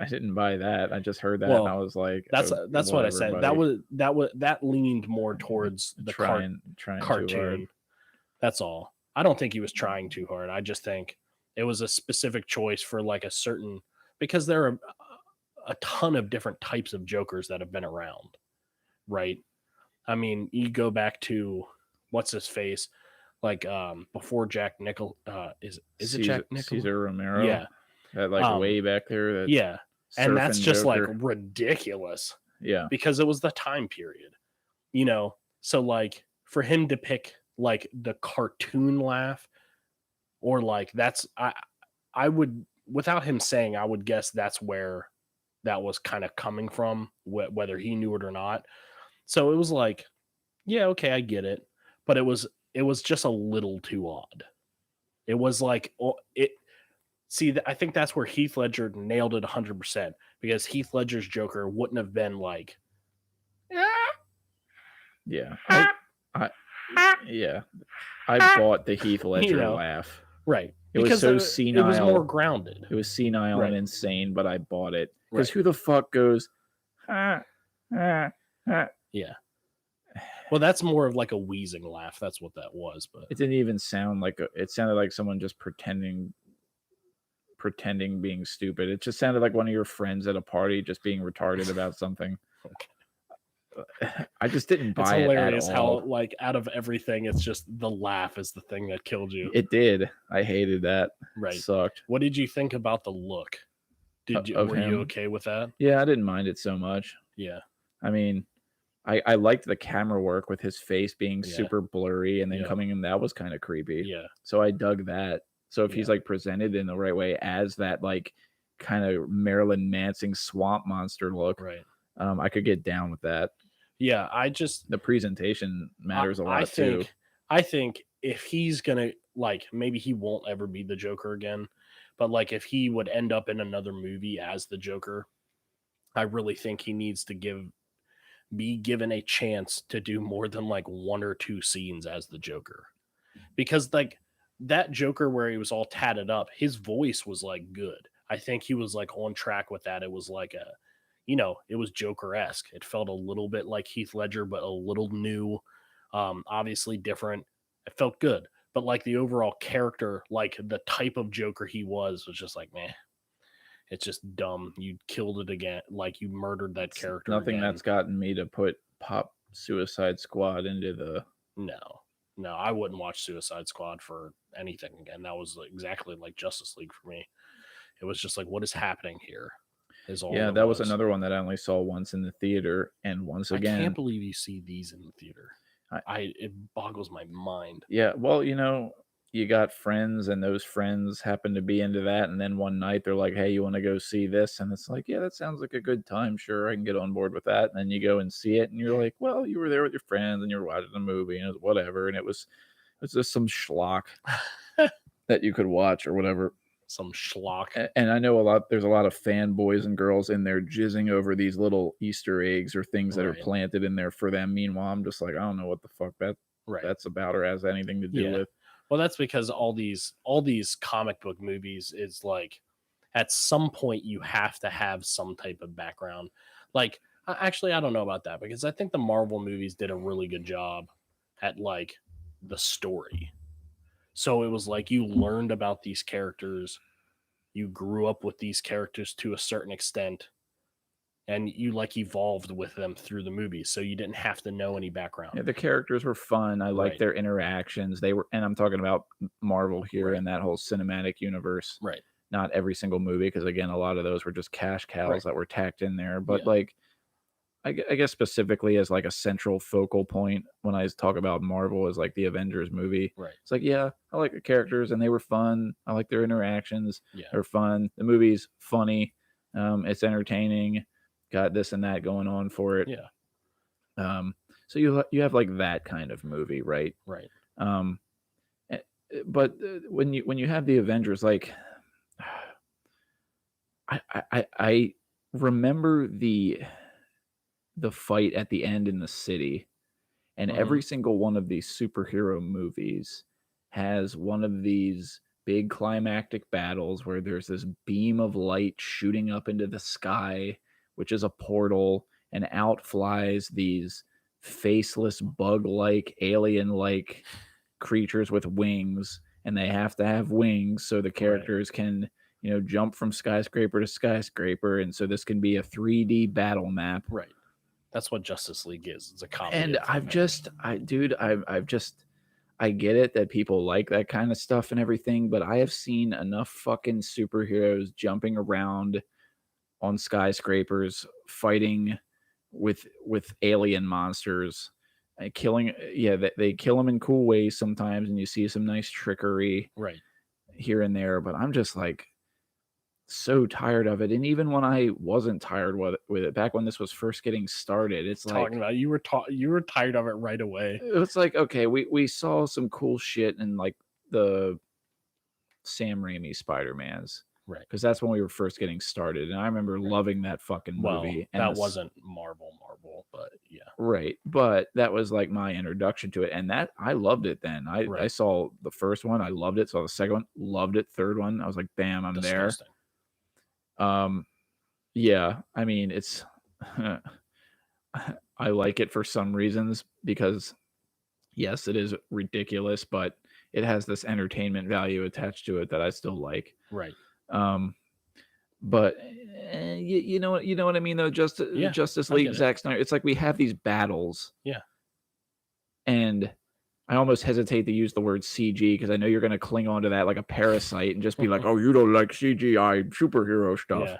I didn't buy that. I just heard that Well, and I was like, That's "Oh, that's what I whatever, said. buddy. That leaned more towards the trying too hard." cartoon. That's all. I don't think he was trying too hard. I just think it was a specific choice for like a certain, because there are a ton of different types of Jokers that have been around, right? I mean, you go back to what's his face, like before Jack Nickel is it Jack Nickel? Caesar Romero? Yeah. That like way back there. That Yeah. And that's surfing just Joker. like ridiculous yeah. because it was the time period, you know? So like for him to pick like the cartoon laugh, or like I would, without him saying, I would guess that's where that was kind of coming from, whether he knew it or not. So it was like, yeah, okay, I get it, but it was just a little too odd. It was like it. See, I think that's where Heath Ledger nailed it 100%, because Heath Ledger's Joker wouldn't have been like, Yeah. I bought the Heath Ledger laugh. right. It was so senile. It was more grounded. It was senile Right. and insane, but I bought it. Because Right. who the fuck goes, Yeah. Well, that's more of like a wheezing laugh. That's what that was. But it didn't even sound like it sounded like someone just pretending being stupid. It just sounded like one of your friends at a party just being retarded about something. I just didn't buy it at hilarious all. how like out of everything, it's just the laugh is the thing that killed you. It did. I hated that. Right. It sucked. What did you think about the look? Were you okay with that? Yeah, I didn't mind it so much. Yeah. I mean, I liked the camera work with his face being Yeah. super blurry and then Yeah. coming in. That was kind of creepy. Yeah. So I dug that. So if he's Yeah. like presented in the right way as that like kind of Marilyn Manson swamp monster look, Right. I could get down with that. Yeah. The presentation matters a lot too. I think if he's gonna, like, maybe he won't ever be the Joker again, but like if he would end up in another movie as the Joker, I really think he needs to be given a chance to do more than like 1 or 2 scenes as the Joker. Because like that Joker where he was all tatted up, his voice was like good. I think he was like on track with that. It was like it was Joker-esque. It felt a little bit like Heath Ledger, but a little new, obviously different. It felt good. But like the overall character, like the type of Joker he was just like, meh. It's just dumb. You killed it again. Like you murdered that character. Nothing again. that's gotten me to pop Suicide Squad into the. No, I wouldn't watch Suicide Squad for anything again. That was exactly like Justice League for me. It was just like, what is happening here? Yeah, that was another one that I only saw once in the theater, and once again, I can't believe you see these in the theater. It boggles my mind. Yeah, well, you got friends, and those friends happen to be into that, and then one night they're like, "Hey, you want to go see this?" And it's like, "Yeah, that sounds like a good time. Sure, I can get on board with that." And then you go and see it, and you're like, "Well, you were there with your friends, and you were watching the movie, and it was whatever." And it was just some schlock that you could watch or whatever. Some schlock. And I know there's a lot of fanboys and girls in there jizzing over these little Easter eggs or things that are planted in there for them. Meanwhile, I'm just like, I don't know what the fuck that's about or has anything to do with. Well, that's because all these comic book movies is like, at some point you have to have some type of background. Like, actually, I don't know about that, because I think the Marvel movies did a really good job at like the story. So it was like you learned about these characters, you grew up with these characters to a certain extent, and you like evolved with them through the movies. So you didn't have to know any background. Yeah, the characters were fun. I liked their interactions. They were, and I'm talking about Marvel here and that whole cinematic universe. Right. Not every single movie, because again, a lot of those were just cash cows that were tacked in there. But like, I guess specifically as like a central focal point when I talk about Marvel as like the Avengers movie. Right. It's like, yeah, I like the characters and they were fun. I like their interactions. Yeah. They're fun. The movie's funny. It's entertaining. Got this and that going on for it. Yeah. So you have like that kind of movie, right? Right. But when you have the Avengers, like I remember the fight at the end in the city, and every single one of these superhero movies has one of these big climactic battles where there's this beam of light shooting up into the sky, which is a portal, and out flies these faceless bug-like, alien-like creatures with wings, and they have to have wings so the characters can, jump from skyscraper to skyscraper, and so this can be a 3D battle map. Right. That's what Justice League is. It's a comedy. And I get it that people like that kind of stuff and everything, but I have seen enough fucking superheroes jumping around on skyscrapers, fighting with alien monsters, killing. Yeah, they kill them in cool ways sometimes, and you see some nice trickery here and there. But I'm just like so tired of it. And even when I wasn't tired with it back when this was first getting started, it's talking about you were tired of it right away. It's like, okay, we saw some cool shit in like the Sam Raimi Spider-Mans, right? Because that's when we were first getting started, and I remember loving that fucking movie. And that wasn't Marvel, but yeah, right. But that was like my introduction to it, and that I loved it. Then I saw the first one, I loved it. Saw the second one, loved it. Third one, I was like, bam, I'm Disgusting. there. Yeah, I mean, it's I like it for some reasons because yes, it is ridiculous, but it has this entertainment value attached to it that I still like. Right. But you know what I mean though. Justice League, Zack Snyder. It's like we have these battles. Yeah. And I almost hesitate to use the word CG because I know you're going to cling on to that like a parasite and just be like, oh, you don't like CGI superhero stuff. Yeah.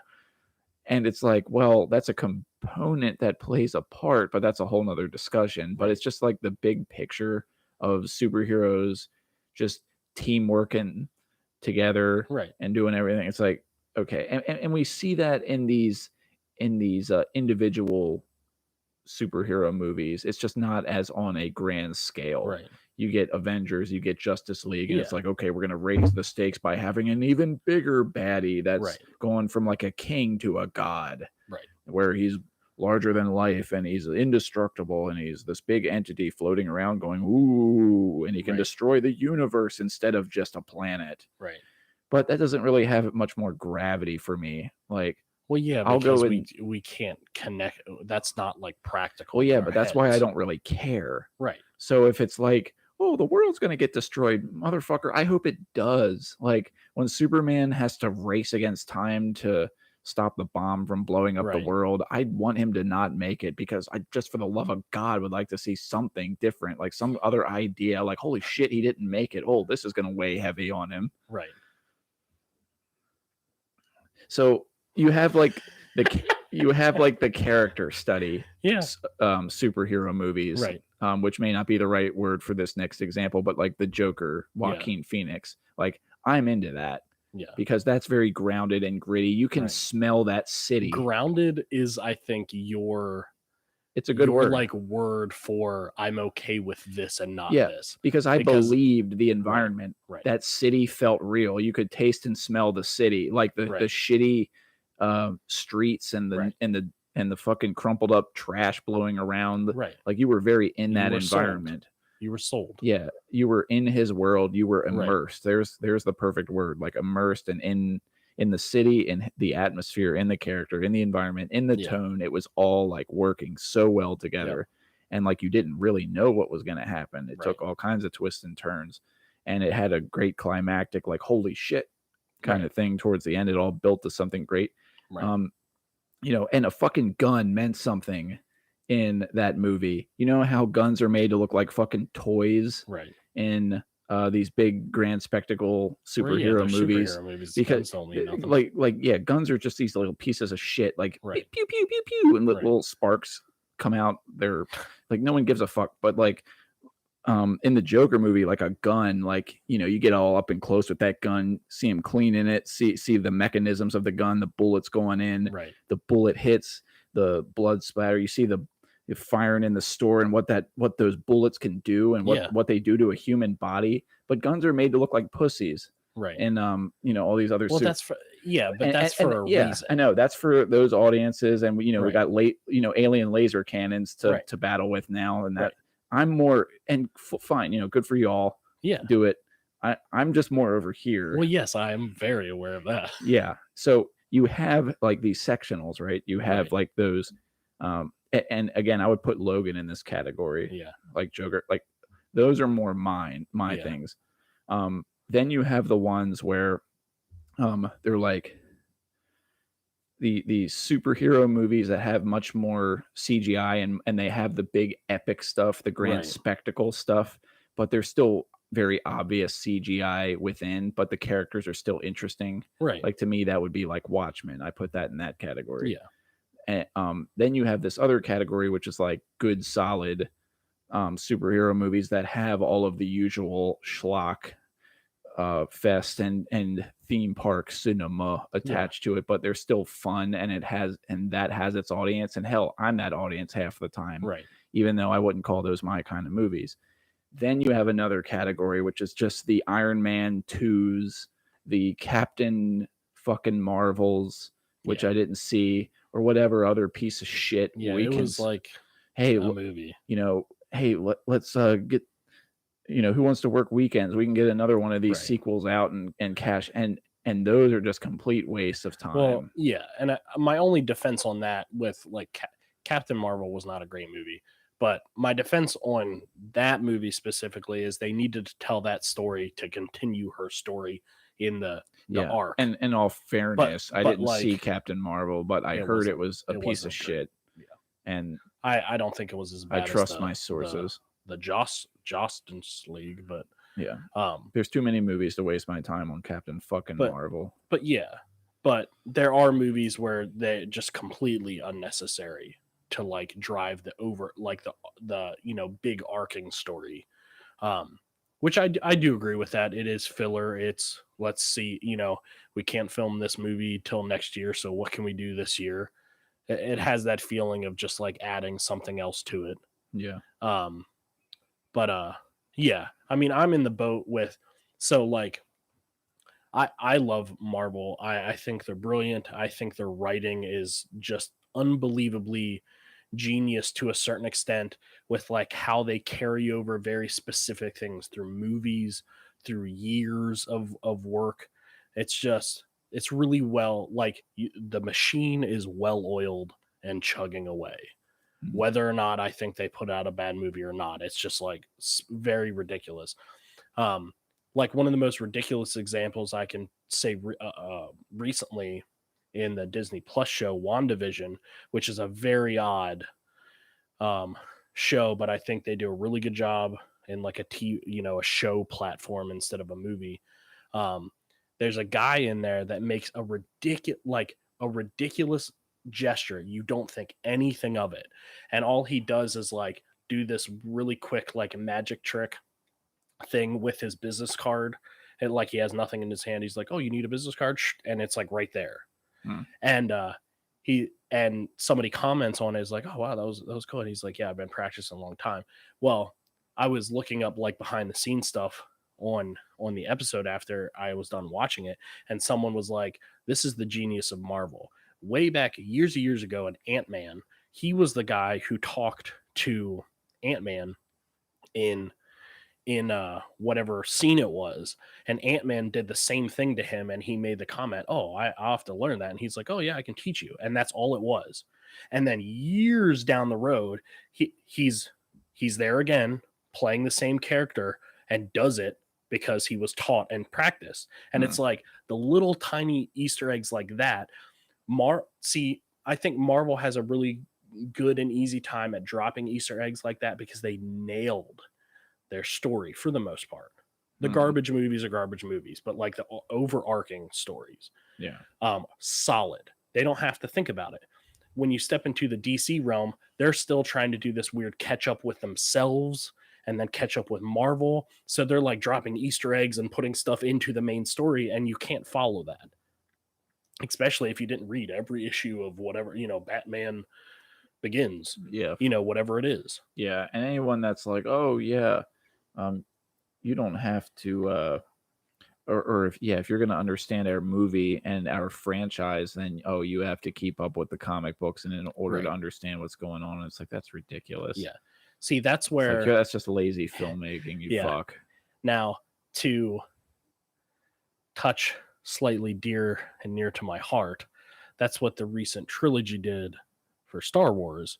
And it's like, well, that's a component that plays a part, but that's a whole nother discussion. But it's just like the big picture of superheroes just teamwork and together and doing everything. It's like, okay. And we see that in these individual superhero movies. It's just not as on a grand scale. Right. You get Avengers, you get Justice League, and it's like, okay, we're going to raise the stakes by having an even bigger baddie that's going from like a king to a god. Right. Where he's larger than life and he's indestructible and he's this big entity floating around going, ooh, and he can destroy the universe instead of just a planet. Right. But that doesn't really have much more gravity for me. Like, well, yeah, because we can't connect. That's not like practical. Well, yeah, but that's why I don't really care. Right. So if it's like, oh, the world's going to get destroyed, motherfucker, I hope it does. Like when Superman has to race against time to stop the bomb from blowing up the world, I want him to not make it because I just, for the love of God, would like to see something different, like some other idea, like, holy shit, he didn't make it. Oh, this is going to weigh heavy on him. Right. So you have like the character study, superhero movies, right? Which may not be the right word for this next example, but like the Joker, Joaquin Phoenix, like I'm into that, because that's very grounded and gritty. You can smell that city. Grounded is, I think, it's a good word, like word for I'm okay with this and not this, because I believed the environment. That city felt real. You could taste and smell the city, like the shitty streets and the fucking crumpled up trash blowing around. Right. Like you were very in that environment. You were sold. Yeah. You were in his world. You were immersed. There's the perfect word, like immersed and in the city, in the atmosphere, in the character, in the environment, in the tone. It was all like working so well together. And like you didn't really know what was going to happen. It took all kinds of twists and turns. And it had a great climactic, like, holy shit kind of thing towards the end. It all built to something great. Right. And a fucking gun meant something in that movie. You know how guns are made to look like fucking toys in these big grand spectacle superhero movies. Because guns are just these little pieces of shit, like pew pew pew pew pew, and little sparks come out. They're like, no one gives a fuck. But like in the Joker movie, like a gun, like, you get all up and close with that gun, see him cleaning it, see the mechanisms of the gun, the bullets going in, the bullet hits, the blood splatter, you see the firing in the store and what those bullets can do and what they do to a human body. But guns are made to look like pussies. Right. And all these other that's for a reason. I know that's for those audiences, and we got alien laser cannons to battle with now, and that I'm more, and fine, good for y'all. Yeah. Do it. I'm just more over here. Well, yes, I am very aware of that. Yeah. So you have like these sectionals, right? You have Right. like those, and again, I would put Logan in this category, Yeah. like Joker, like those are more my Yeah. things. Then you have the ones where, they're like the superhero movies that have much more CGI and they have the big epic stuff, the grand Right. spectacle stuff, but they're still very obvious CGI within, but the characters are still interesting. Right. Like to me, that would be like Watchmen. I put that in that category. Yeah. And then you have this other category, which is like good, solid superhero movies that have all of the usual schlock fest and theme park cinema attached to it, but they're still fun and that has its audience. And hell, I'm that audience half the time, Right. even though I wouldn't call those my kind of movies. Then you have another category, which is just the Iron Man 2s, the Captain fucking Marvels, which I didn't see, or whatever other piece of shit. Yeah. It was like hey, a movie. Hey, let's get, who wants to work weekends? We can get another one of these Right. sequels out and cash. And those are just complete wastes of time. Well, yeah. And my only defense on that with like Captain Marvel was not a great movie. But my defense on that movie specifically is they needed to tell that story to continue her story in the arc. And in all fairness, I didn't see like, Captain Marvel, but I heard it was a piece of wasn't shit. great. Yeah. And I don't think it was as bad I trust as my sources. The Justice League, but yeah. There's too many movies to waste my time on Captain fucking Marvel. But yeah. But there are movies where they're just completely unnecessary to like drive the over like the big arcing story, which I do agree with that. It is filler. It's let's see, we can't film this movie till next year, so what can we do this year? It has that feeling of just like adding something else to it. Yeah. But yeah, I mean, I'm in the boat with, so like I love Marvel. I think they're brilliant. I think their writing is just unbelievably genius to a certain extent, with like how they carry over very specific things through movies, through years of work. It's really well, like the machine is well oiled and chugging away. Whether or not I think they put out a bad movie or not, it's just like very ridiculous. Like one of the most ridiculous examples I can say recently in the Disney Plus show WandaVision, which is a very odd show, but I think they do a really good job in like a show platform instead of a movie. There's a guy in there that makes a ridiculous gesture. You don't think anything of it, and all he does is like do this really quick like magic trick thing with his business card, and like he has nothing in his hand. He's like, "Oh, you need a business card," and it's like right there. And somebody comments on it, is like, "Oh wow, that was cool." And he's like, "Yeah, I've been practicing a long time." Well, I was looking up like behind the scenes stuff on the episode after I was done watching it, and someone was like, "This is the genius of Marvel." Way back years and years ago in Ant-Man, he was the guy who talked to Ant-Man in whatever scene it was, and Ant-Man did the same thing to him, and he made the comment, "Oh, I'll have to learn that." And he's like, "Oh yeah, I can teach you." And that's all it was. And then years down the road, he's there again playing the same character and does it because he was taught and practiced. And it's like the little tiny Easter eggs like that. I think Marvel has a really good and easy time at dropping Easter eggs like that because they nailed their story for the most part. The garbage movies are garbage movies, but like the overarching stories, solid. They don't have to think about it. When you step into the DC realm, they're still trying to do this weird catch up with themselves and then catch up with Marvel. So they're like dropping Easter eggs and putting stuff into the main story, and you can't follow that. Especially if you didn't read every issue of whatever, Batman Begins. Yeah. Whatever it is. Yeah. And anyone that's like, "Oh yeah, you don't have to if you're going to understand our movie and our franchise, then you have to keep up with the comic books and in order to understand what's going on." It's like, that's ridiculous. Yeah. See, that's where that's just lazy filmmaking, you fuck. Now, to touch slightly dear and near to my heart, that's what the recent trilogy did for Star Wars.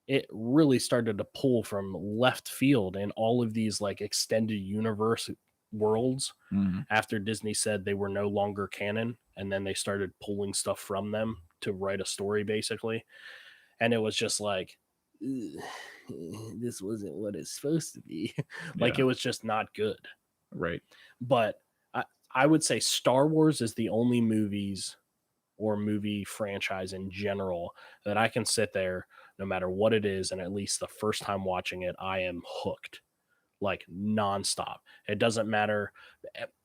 It really started to pull from left field and all of these like extended universe worlds Mhm. after Disney said they were no longer canon, and then they started pulling stuff from them to write a story basically. And it was just like, "Ugh, this wasn't what it's supposed to be." Like Yeah. it was just not good. Right. But I would say Star Wars is the only movies or movie franchise in general that I can sit there no matter what it is, and at least the first time watching it, I am hooked like nonstop. It doesn't matter.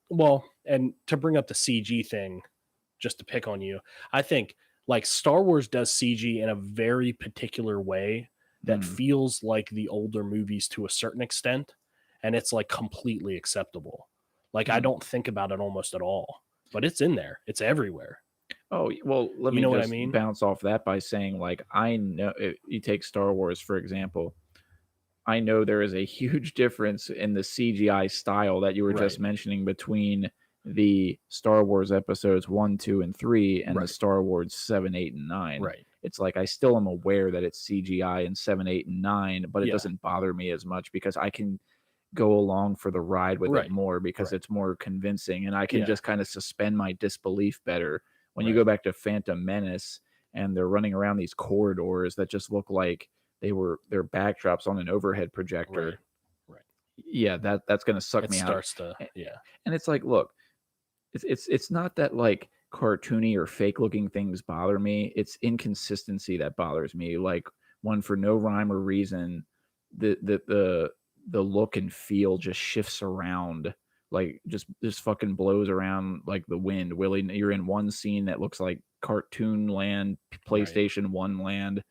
Well, and to bring up the CG thing, just to pick on you, I think like Star Wars does CG in a very particular way that Mhm. feels like the older movies to a certain extent, and it's like completely acceptable. Like I Mhm. don't think about it almost at all, but it's in there. It's everywhere. Oh, well, let You me know what I just mean? bounce off that by saying, like, I know you take Star Wars, for example. I know there is a huge difference in the CGI style that you were Right. just mentioning between the Star Wars episodes 1, 2, and 3 and the Right. Star Wars 7, 8, and 9. Right. It's like I still am aware that it's CGI in 7, 8, and 9, but it Yeah. doesn't bother me as much because I can go along for the ride with it Right. more because Right. it's more convincing and I can Yeah. just kind of suspend my disbelief better. When you Right. go back to Phantom Menace and they're running around these corridors that just look like they're backdrops on an overhead projector. Right. Right. Yeah, that's gonna suck It me out. starts to A- yeah. And it's like, look, it's not that like cartoony or fake looking things bother me. It's inconsistency that bothers me. Like when for no rhyme or reason, the look and feel just shifts around, like just fucking blows around like the wind. Willie, you're in one scene that looks like cartoon land, Right. PlayStation 1 land,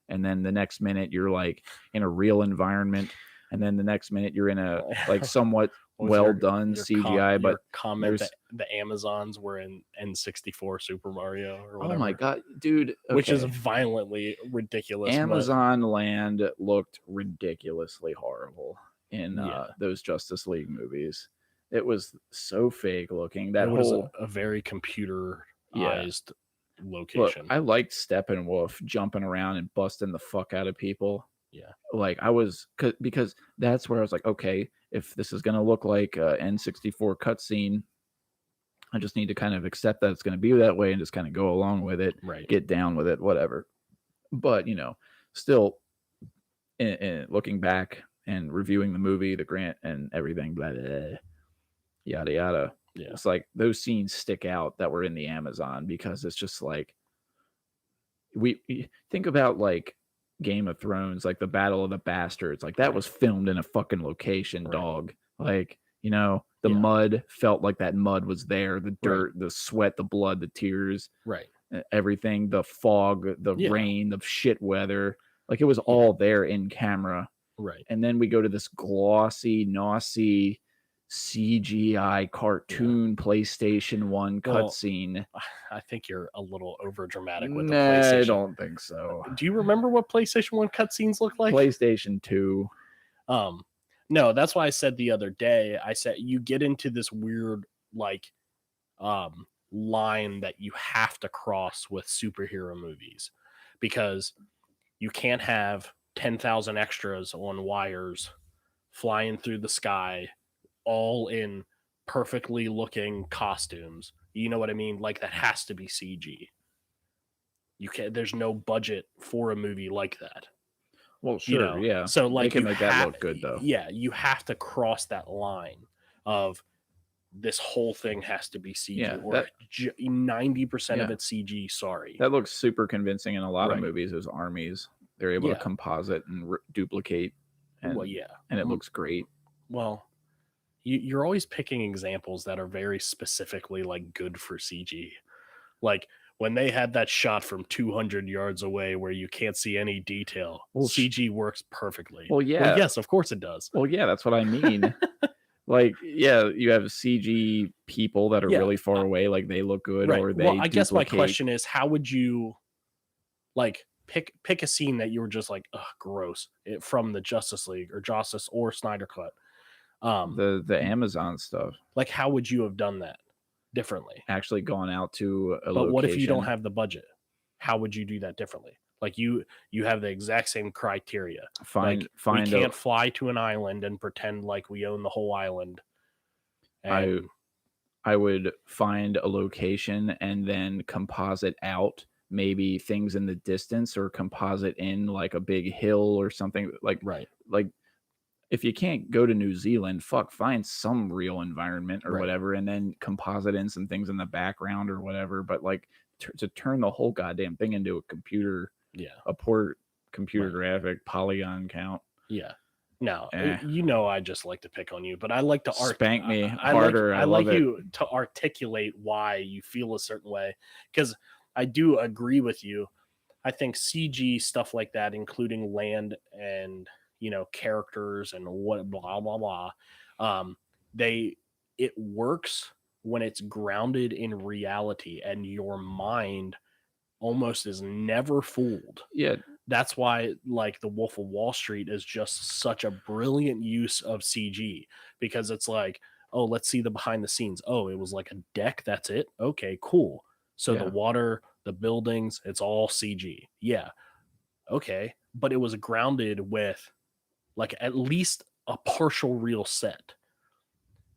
and then the next minute you're like in a real environment, and then the next minute you're in a like somewhat What was well your- done your CGI, but your comment there's that the Amazons were in N64 Super Mario or oh whatever. my god, dude, Which is okay. violently ridiculous. but Amazon Land looked ridiculously horrible in Yeah. those Justice League movies. It was so fake looking. That it was whole a very computerized Look, location. I liked Steppenwolf jumping around and busting the fuck out of people. Yeah. Like I was because that's where I was like, okay, if this is gonna look like a N64 cutscene, I just need to kind of accept that it's gonna be that way and just kind of go along with it, Right. get down with it, whatever. But still, looking back and reviewing the movie, the grant and everything, blah, blah, blah, yada yada. Yeah. It's like those scenes stick out that were in the Amazon because it's just like we think about like Game of Thrones, like the Battle of the Bastards, like that Right. was filmed in a fucking location, Right. dog. Like the Yeah. mud felt like that mud was there, the Right. dirt, the sweat, the blood, the tears, Right. everything, the fog, the Yeah. rain, the shit weather, like it was all there in camera. Right. And then we go to this glossy, naughty CGI cartoon PlayStation 1 Well, cutscene. I think you're a little over dramatic with the Nah, I PlayStation. don't think so. Do you remember what PlayStation 1 cutscenes look like? PlayStation 2. No, that's why I said the other day, I said you get into this weird like line that you have to cross with superhero movies because you can't have 10,000 extras on wires flying through the sky all in perfectly looking costumes. You know what I mean? Like that has to be CG. You can't, there's no budget for a movie like that. Well, You sure, know? yeah. So like they can you make that look good though. Yeah, you have to cross that line of this whole thing has to be CG Yeah, or that- 90% of Yeah. it's CG. Sorry. That looks super convincing in a lot of Right. movies. Those armies, they're able Yeah. to composite and duplicate, and, Well, yeah. and it looks great. Well, you're always picking examples that are very specifically like good for CG. Like when they had that shot from 200 yards away where you can't see any detail, Well, CG works perfectly. Well, yeah. yes, of course it does. Well, yeah, that's what I mean. Like, yeah, you have CG people that are Yeah. really far away, like they look good, Right. or they. Well, I guess my duplicate- question is, how would you like pick a scene that you were just like, ugh, gross, from the Justice League or Justice or Snyder Cut? the Amazon stuff. Like, how would you have done that? differently. actually gone out to a But location. what if you don't have the budget? How would you do that differently? Like you have the exact same criteria. find We a, can't fly to an island and pretend like we own the whole island. And I would find a location and then composite out maybe things in the distance, or composite in like a big hill or something. Like if you can't go to New Zealand, find some real environment or whatever, and then composite in some things in the background or whatever. But like to turn the whole goddamn thing into a computer, a poor computer graphic polygon count. Yeah. No, I just like to pick on you, but I like to spank me harder. I like you to articulate why you feel a certain way, because I do agree with you. I think CG stuff like that, including land and characters and what blah blah blah, it works when it's grounded in reality and your mind almost is never fooled. Yeah. That's why like the Wolf of Wall Street is just such a brilliant use of CG, because it's like, oh, let's see the behind the scenes. Oh, it was like a deck. That's it. Okay, cool. So the water, the buildings, it's all CG. Yeah. Okay. But it was grounded with like at least a partial real set.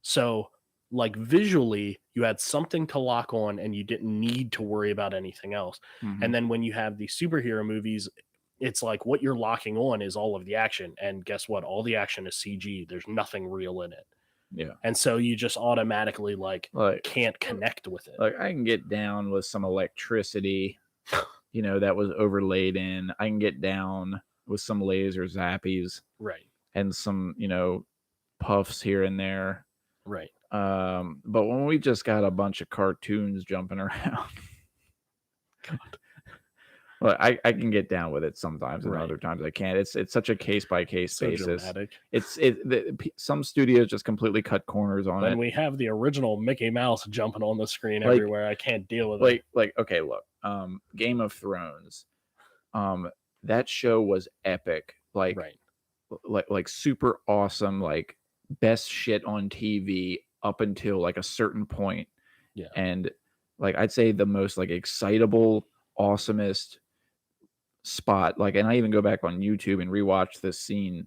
So like visually you had something to lock on and you didn't need to worry about anything else. Mm-hmm. And then when you have these superhero movies, it's like what you're locking on is all of the action. And guess what? All the action is CG. There's nothing real in it. Yeah. And so you just automatically like can't connect with it. Like I can get down with some electricity, that was overlaid in. I can get down with some laser zappies. Right. And some, puffs here and there. Right. But when we just got a bunch of cartoons jumping around, God. Well, I can get down with it sometimes, and other times I can't. It's such a case by case basis. Dramatic. Some studios just completely cut corners on it. When we have the original Mickey Mouse jumping on the screen everywhere, I can't deal with it. Okay, look, Game of Thrones, that show was epic. Like super awesome, like best shit on TV up until like a certain point. Yeah. And like I'd say the most like excitable, awesomest spot, and I even go back on YouTube and rewatch this scene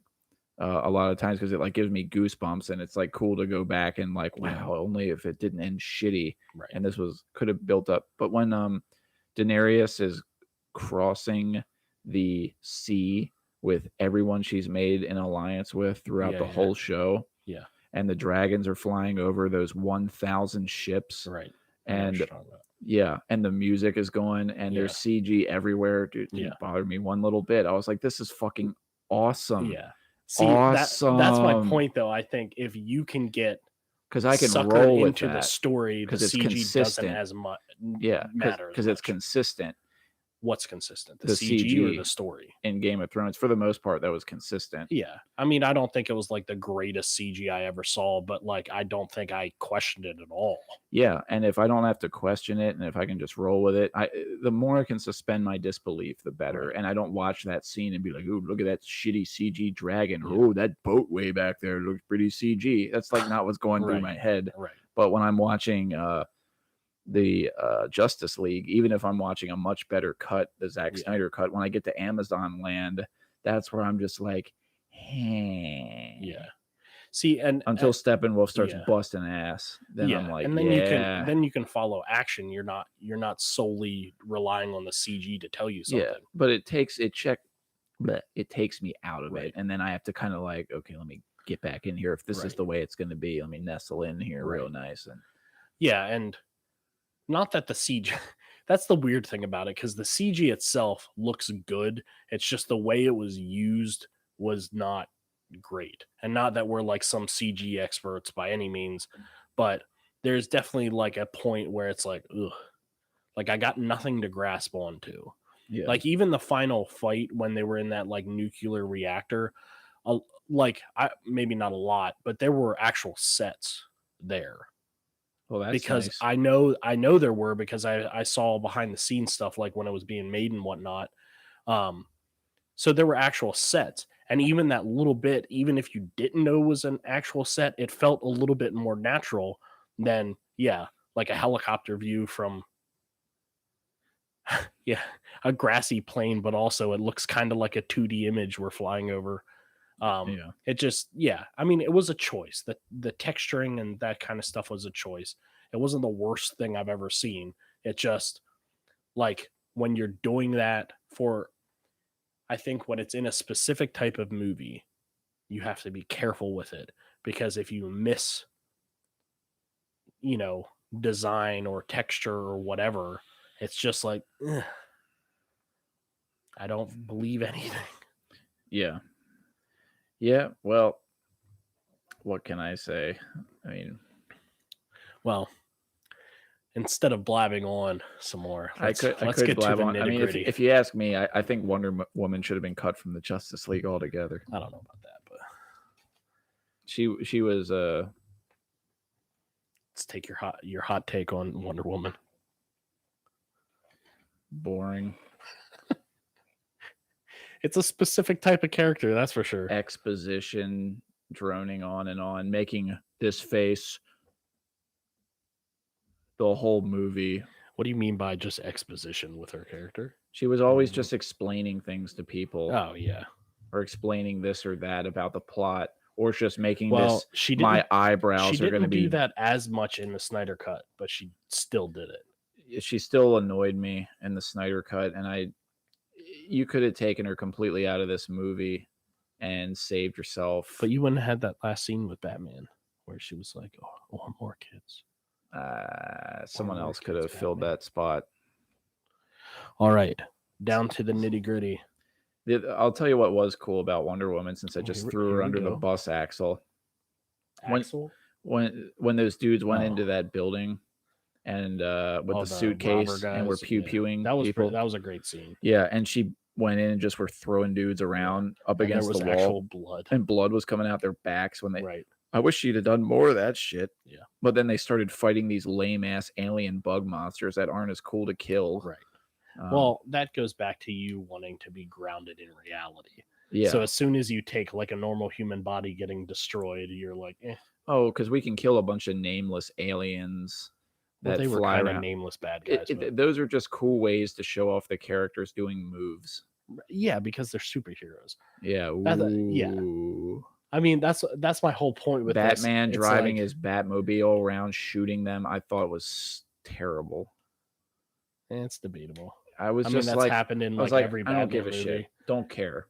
a lot of times because it like gives me goosebumps, and it's like cool to go back and like, wow, only if it didn't end shitty. Right. And this could have built up. But when Daenerys is crossing the sea with everyone she's made an alliance with throughout the whole show, and the dragons are flying over those 1,000 ships, and and the music is going, and there's CG everywhere, dude. It didn't bother me one little bit. I was like, this is fucking awesome. See, awesome. That's my point, though. I think if you can get, because I can roll with into that, the story, the it's CG consistent. doesn't as much matter because it's consistent. What's consistent, the CG or the story? In Game of Thrones, for the most part, that was consistent. Yeah, I mean, I don't think it was like the greatest CG I ever saw, but like I don't think I questioned it at all. Yeah, and if I don't have to question it, and if I can just roll with it, the more I can suspend my disbelief, the better. And I don't watch that scene and be like, "Ooh, look at that shitty CG dragon! Oh, that boat way back there looks pretty CG." That's like not what's going through my head. Right. But when I'm watching the Justice League, even if I'm watching a much better cut, the Zack Snyder cut, when I get to Amazon land, that's where I'm just like, hey. Yeah. See, and until Steppenwolf starts busting ass, then I'm like, and then you can follow action. You're not solely relying on the CG to tell you something. Yeah, but it takes me out of it, and then I have to kind of like, okay, let me get back in here. If this is the way it's going to be, let me nestle in here real nice. And and not that the CG, that's the weird thing about it, because the CG itself looks good. It's just the way it was used was not great. And not that we're like some CG experts by any means, but there's definitely like a point where it's like, ugh, like I got nothing to grasp onto. Yeah. Like even the final fight when they were in that like nuclear reactor, maybe not a lot, but there were actual sets there. Well, that's because nice. I know there were, because I saw behind the scenes stuff like when it was being made and whatnot. So there were actual sets, and even that little bit, even if you didn't know it was an actual set, it felt a little bit more natural than like a helicopter view from yeah, a grassy plain, but also it looks kind of like a 2D image we're flying over. Yeah. It just, yeah, I mean, it was a choice. The texturing and that kind of stuff was a choice. It wasn't the worst thing I've ever seen. It just, like, when you're doing that for, I think when it's in a specific type of movie, you have to be careful with it, because if you miss, you know, design or texture or whatever, it's just like, ugh, I don't believe anything. Yeah. Yeah. Well, what can I say? I mean, Well, instead of blabbing on some more, I could get blab to the on. I mean, nitty-gritty. if you ask me, I think Wonder Woman should have been cut from the Justice League altogether. I don't know about that, but She was let's take your hot take on Wonder Woman. boring. It's a specific type of character, that's for sure. Exposition, droning on, making this face the whole movie. What do you mean by just exposition with her character? She was always just explaining things to people, Oh yeah. or explaining this or that about the plot, or just making Well, this. she My didn't. eyebrows She are going to didn't do be. that as much in the Snyder cut, but she still did it. She still annoyed me in the Snyder cut, and you could have taken her completely out of this movie and saved yourself. But you wouldn't have had that last scene with Batman where she was like, "Oh, I want more kids." Someone more else could kids, have filled Batman. that spot. All right, down to the nitty gritty. I'll tell you what was cool about Wonder Woman, since I just threw Here her we under the go. bus, Axel. Axel? When those dudes went Oh. into that building and with the Oh, suitcase robber and were guys, pew yeah. pewing That was people. that was a great scene. Yeah, and she went in and just were throwing dudes around up And against there was the wall, actual blood. and blood was coming out their backs when they. Right. I wish she'd have done more of that shit. Yeah. But then they started fighting these lame ass alien bug monsters that aren't as cool to kill. Right. Um, Well, that goes back to you wanting to be grounded in reality. yeah. So as soon as you take like a normal human body getting destroyed, you're like, eh. Oh, because we can kill a bunch of nameless aliens Well, that they were fly kind of around. nameless bad guys. but- Those are just cool ways to show off the characters doing moves. yeah, because they're superheroes. Yeah. Yeah. Ooh. I mean, that's my whole point with this. Batman It's driving like, his Batmobile around, shooting them. I thought it was terrible. it's debatable. I was I mean, just that's like, happened in I was like like, every I Batman don't give a movie. shit. Don't care.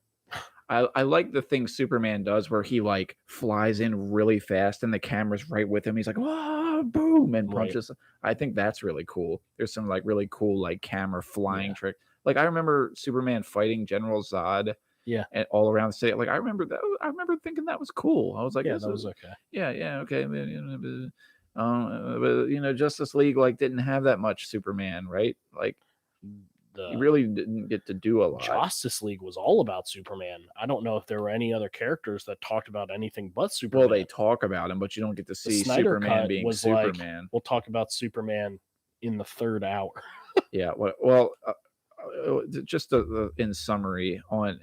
I like the thing Superman does where he like flies in really fast and the camera's right with him. He's like, "Whoa, boom," and Right. punches. I think that's really cool. There's some like really cool like camera flying Yeah. trick. Like I remember Superman fighting General Zod. Yeah. And all around the city. Like I remember that. I remember thinking that was cool. I was like, Yeah, this that is- was okay. yeah, okay. But Justice League like didn't have that much Superman, right? Like The you really didn't get to do a lot. Justice League was all about Superman. I don't know if there were any other characters that talked about anything but Superman. Well, they talk about him, but you don't get to The see Snyder Superman cut being was like, Superman. we'll talk about Superman in the third hour. Yeah. Just in summary on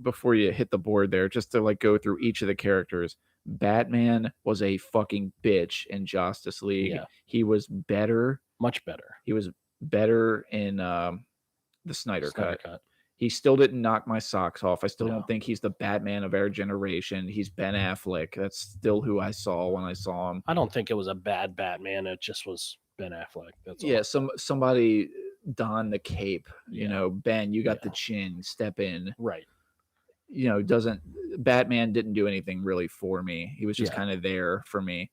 before you hit the board there, just to like go through each of the characters. Batman was a fucking bitch in Justice League. Yeah. He was better. Much better. He was better in the Snyder Snyder cut. cut. He still didn't knock my socks off. I still No. don't think he's the Batman of our generation. He's Ben Affleck. That's still who I saw when I saw him. I don't think it was a bad Batman. It just was Ben Affleck. That's all. Yeah, somebody don the cape. You Yeah. know, Ben, you got Yeah. the chin. Step in. Right. You know, Batman didn't do anything really for me. He was just Yeah. kind of there for me.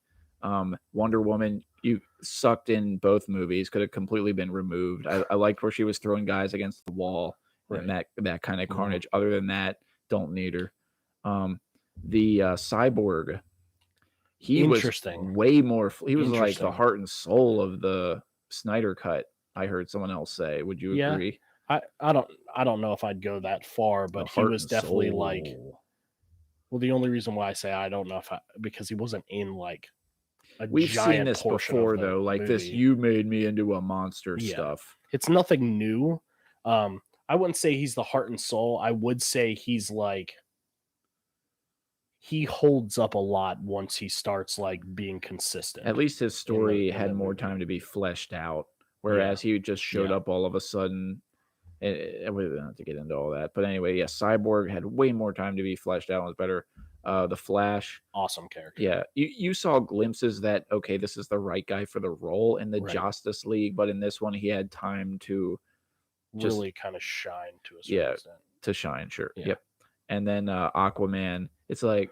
Wonder Woman, you sucked in both movies. Could have completely been removed. I liked where she was throwing guys against the wall and that kind of Mhm. carnage. Other than that, don't need her. The Cyborg, he was Interesting. way more. He was like the Interesting. heart and soul of the Snyder cut. I heard someone else say. Would you Yeah. agree? I don't know if I'd go that far, The but he heart was and definitely like, soul. well, the only reason why I say I don't know if because he wasn't in like a We've seen giant this portion of before the though, like this movie. "you made me into a monster" Yeah. stuff. It's nothing new. I wouldn't say he's the heart and soul. I would say he's like he holds up a lot once he starts like being consistent. At least his story in had the more movie. time to be fleshed out, whereas he just showed Yeah. up all of a sudden. We don't have to get into all that, but anyway, yeah, Cyborg had way more time to be fleshed out and was better. The Flash, Awesome character. yeah, you saw glimpses that okay, this is the right guy for the role in the Right. Justice League, but in this one, he had time to just Really kind of shine to a certain Yeah. extent. to shine. Sure, Yeah. yep. And then Aquaman, it's like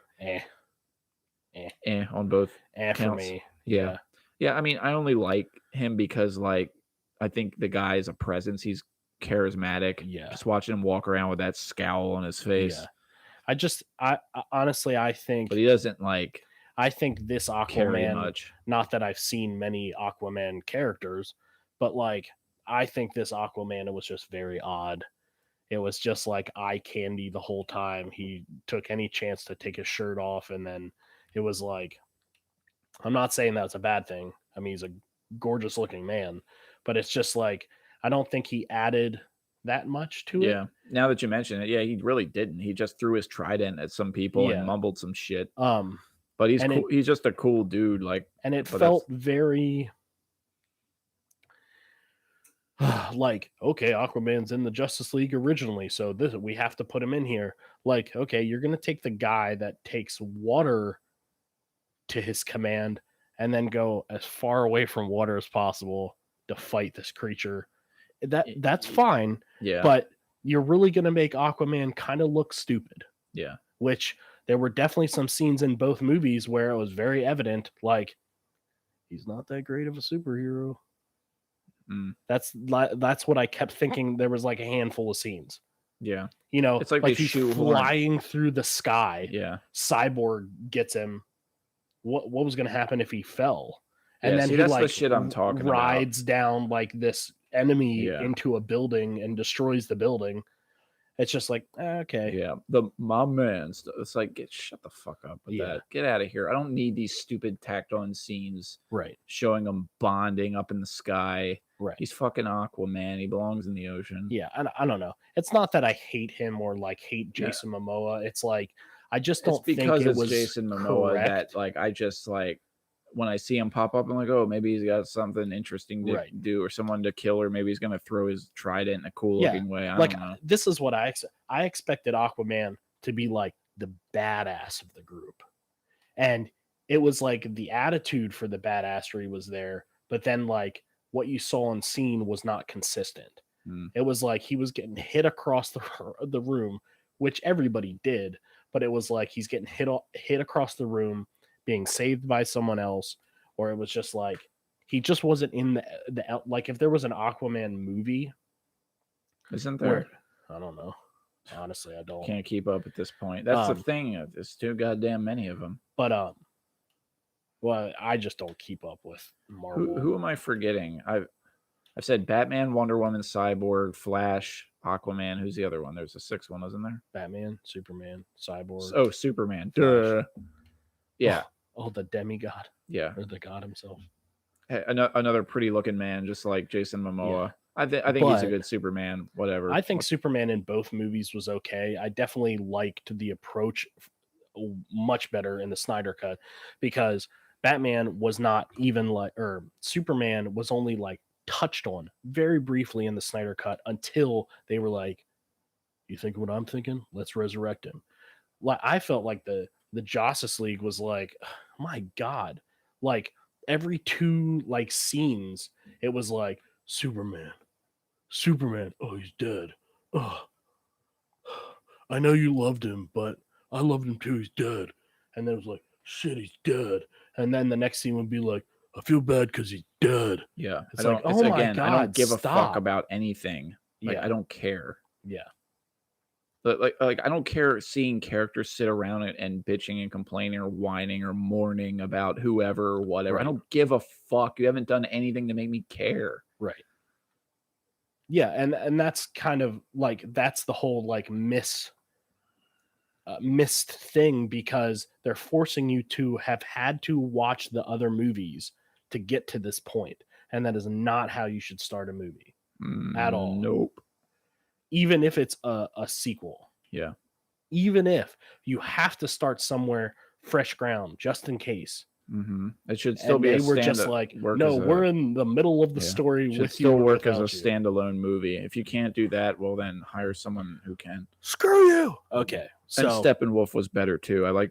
on both For counts. me. Yeah. Yeah, I mean, I only like him because, like, I think the guy is a presence. He's charismatic. Yeah. Just watching him walk around with that scowl on his face. Yeah. I honestly, I think But he doesn't, like, this carry Aquaman, much. not that I've seen many Aquaman characters, but like, I think this Aquaman was just very odd. It was just like eye candy the whole time. He took any chance to take his shirt off, and then it was like, I'm not saying that's a bad thing. I mean, he's a gorgeous looking man, but it's just like, I don't think he added that much to it. Yeah. Now that you mention it, yeah, he really didn't. He just threw his trident at some people Yeah. and mumbled some shit. But he's and cool. He's just a cool dude. Like, and it but felt very like, okay, Aquaman's in the Justice League originally, so this we have to put him in here. Like, okay, you're gonna take the guy that takes water to his command and then go as far away from water as possible to fight this creature. That's fine, yeah, but you're really gonna make Aquaman kind of look stupid. yeah, Which there were definitely some scenes in both movies where it was very evident, like, he's not that great of a superhero. That's what I kept thinking. There was like a handful of scenes. yeah. You know, It's like they he's shoehorn- flying through the sky. Yeah. Cyborg gets him. What was going to happen if he fell? And Yeah, then see, he that's the like shit I'm talking about. rides down like this enemy Yeah. into a building and destroys the building. It's just like, okay. Yeah, my man stuff. It's like, shut the fuck up with that. Get out of here. I don't need these stupid tacked on scenes. Right. Showing them bonding up in the sky. Right. He's fucking Aquaman. He belongs in the ocean. Yeah, I don't know. It's not that I hate him or like hate Jason Momoa. It's like I just don't think it was Jason Momoa correct. that like I just like when I see him pop up, I'm like, oh, maybe he's got something interesting to do or someone to kill, or maybe he's gonna throw his trident in a cool looking way. I don't know. This is what I expected Aquaman to be like the badass of the group, and it was like the attitude for the badassery was there, but then like what you saw on scene was not consistent. It was like he was getting hit across the room, which everybody did, but it was like he's getting hit across the room, being saved by someone else, or it was just like he just wasn't in the like if there was an Aquaman movie, isn't there? I don't know. Honestly, I don't. Can't keep up at this point. That's the thing. There's too goddamn many of them. But well, I just don't keep up with Marvel. Who am I forgetting? I've said Batman, Wonder Woman, Cyborg, Flash, Aquaman. Who's the other one? There's a sixth one, isn't there? Batman, Superman, Cyborg. Oh, Superman. Duh. Yeah. Oh, the demigod. Yeah. Or the god himself. Hey, another pretty looking man, just like Jason Momoa. Yeah. I think he's a good Superman. Whatever. I think Superman in both movies was okay. I definitely liked the approach much better in the Snyder cut, because Batman was not even like, or Superman was only like touched on very briefly in the Snyder cut until they were like, you think what I'm thinking? Let's resurrect him. Like I felt like the Justice League was like, oh my God, like every two like scenes, it was like Superman, oh, he's dead. Oh, I know you loved him, but I loved him too. He's dead. And then it was like, shit, he's dead. And then the next scene would be like, I feel bad because he's dead. Yeah. It's like, oh my God, I don't give a fuck about anything. Like, I don't care. Yeah. But like I don't care seeing characters sit around and bitching and complaining or whining or mourning about whoever or whatever. Right. I don't give a fuck. You haven't done anything to make me care. Right. Yeah, and that's kind of like that's the whole like missed thing, because they're forcing you to have had to watch the other movies to get to this point, and that is not how you should start a movie at all. Nope. Even if it's a sequel. Yeah. even if you have to start somewhere fresh ground just in case. It should still And be. they were just like, work no, as a- we're in the middle of the yeah, story should with still you. or work as a without you. standalone movie. If you can't do that, well, then hire someone who can. Screw you. Okay, so And Steppenwolf was better too. I like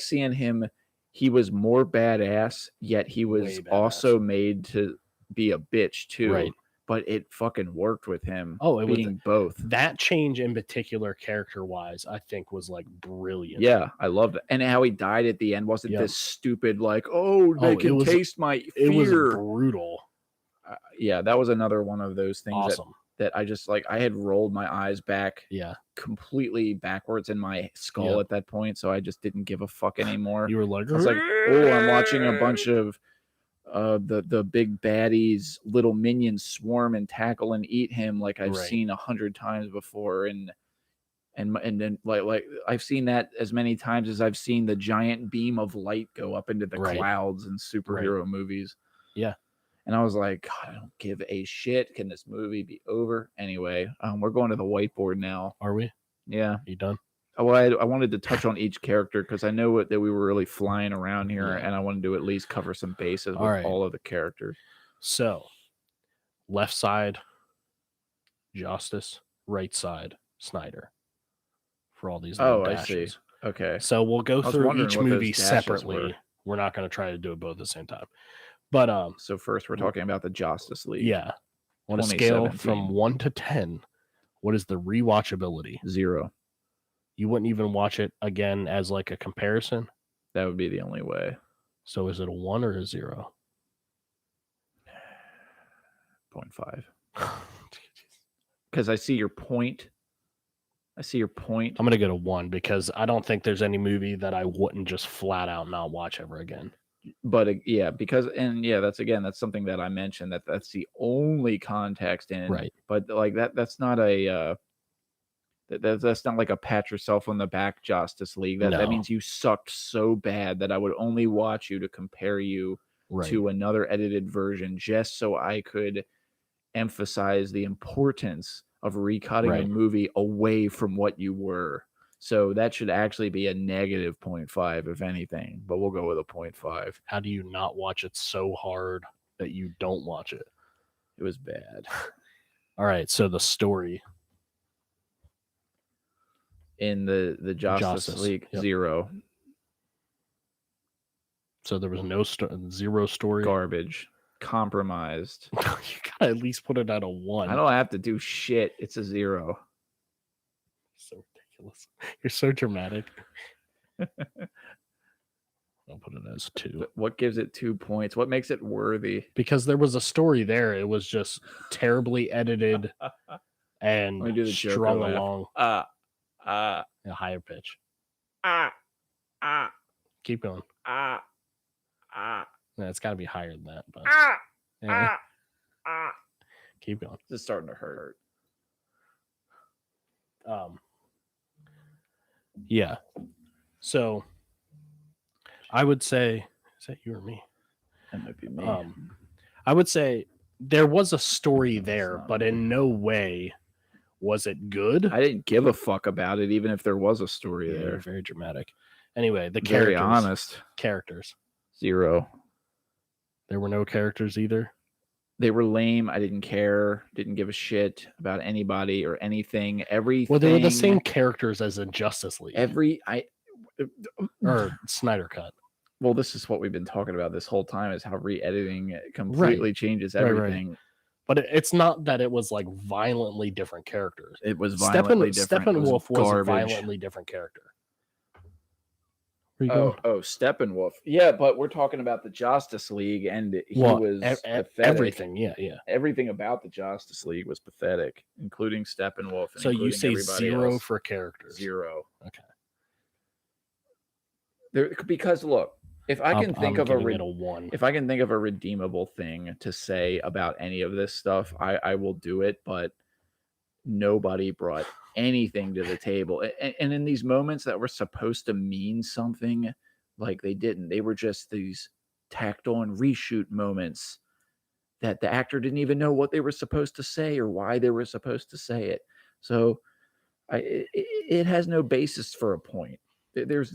seeing him. He was more badass, yet he was Way badass. also made to be a bitch too. Right. But it fucking worked with him. Oh, it was- being both. that change in particular, character wise, I think was like brilliant. Yeah, I loved it. And how he died at the end wasn't Yep. this stupid like, oh, they Oh, can it was- taste my fear. It was brutal. Yeah, that was another one of those things Awesome. that I just like. I had rolled my eyes back Yeah. completely backwards in my skull Yeah. at that point, so I just didn't give a fuck anymore. You were like, I was like, oh, I'm watching a bunch of the big baddies, little minions swarm and tackle and eat him like I've Right. seen 100 times before, and then like I've seen that as many times as I've seen the giant beam of light go up into the Right. clouds in superhero movies. Yeah. And I was like, God, I don't give a shit. Can this movie be over? Anyway, we're going to the whiteboard now. Are we? Yeah. You done? Well, I wanted to touch on each character because I know that we were really flying around here, Yeah. and I wanted to at least cover some bases with All right. all of the characters. So, left side, Justice. Right side, Snyder. For all these little Oh, I dashes. see. Okay. So we'll go was through wondering each what those movie dashes separately. were. We're not going to try to do it both at the same time. But So first, we're talking about the Justice League. yeah. On a scale 2017. from 1 to 10, what is the rewatchability? 0. You wouldn't even watch it again as like a comparison. That would be the only way. So is it a 1 or a 0? 0.5. Because I see your point. I'm going to go to 1 because I don't think there's any movie that I wouldn't just flat out not watch ever again. But yeah, that's something that I mentioned, that's the only context in. Right. But like that's not a that's not like a pat yourself on the back Justice League. That No. means you sucked so bad that I would only watch you to compare you Right. to another edited version just so I could emphasize the importance of recutting a Right. movie away from what you were. So that should actually be a negative 0.5, if anything, but we'll go with a 0.5. How do you not watch it so hard that you don't watch it? It was bad. All right. So the story. In the Justice League, yep. 0. So there was zero story. Garbage. Compromised. You gotta at least put it at a 1. I don't have to do shit. It's a 0. So ridiculous. You're so dramatic. I'll put it as 2 But what gives it 2 points? What makes it worthy? because there was a story there. It was just terribly edited and Let me do the Joker strung laugh. along Ah, a higher pitch. ah, Keep going. ah. Yeah, it's got to be higher than that. But Ah, yeah, ah. keep going. This is starting to hurt. Yeah. So I would say, is that you or me? That might be me. I would say there was a story That's there, not but me. in no way was it good. I didn't give a fuck about it, even if there was a story Yeah, there. you're very dramatic. Anyway, the Very characters. honest. Characters. 0. There were no characters either. They were lame. I didn't care. Didn't give a shit about anybody or anything. Everything. Well, they were the same characters as in Justice League or Snyder Cut. Well, this is what we've been talking about this whole time, is how re-editing completely changes Right, right. everything. But it's not that it was like violently different characters. It was violently different. It Steppenwolf was a garbage. violently different character. Where you going? Oh, Steppenwolf. Yeah, but we're talking about the Justice League, and he Well, was pathetic. everything. Yeah. Everything about the Justice League was pathetic, including Steppenwolf. And So you including say everybody 0 else. for characters. 0. Okay. Because look, if I can think of giving it a 1. if I can think of a redeemable thing to say about any of this stuff, I will do it. But nobody brought anything to the table. And in these moments that were supposed to mean something, like they didn't. They were just these tacked on reshoot moments that the actor didn't even know what they were supposed to say or why they were supposed to say it. So It has no basis for a point. There's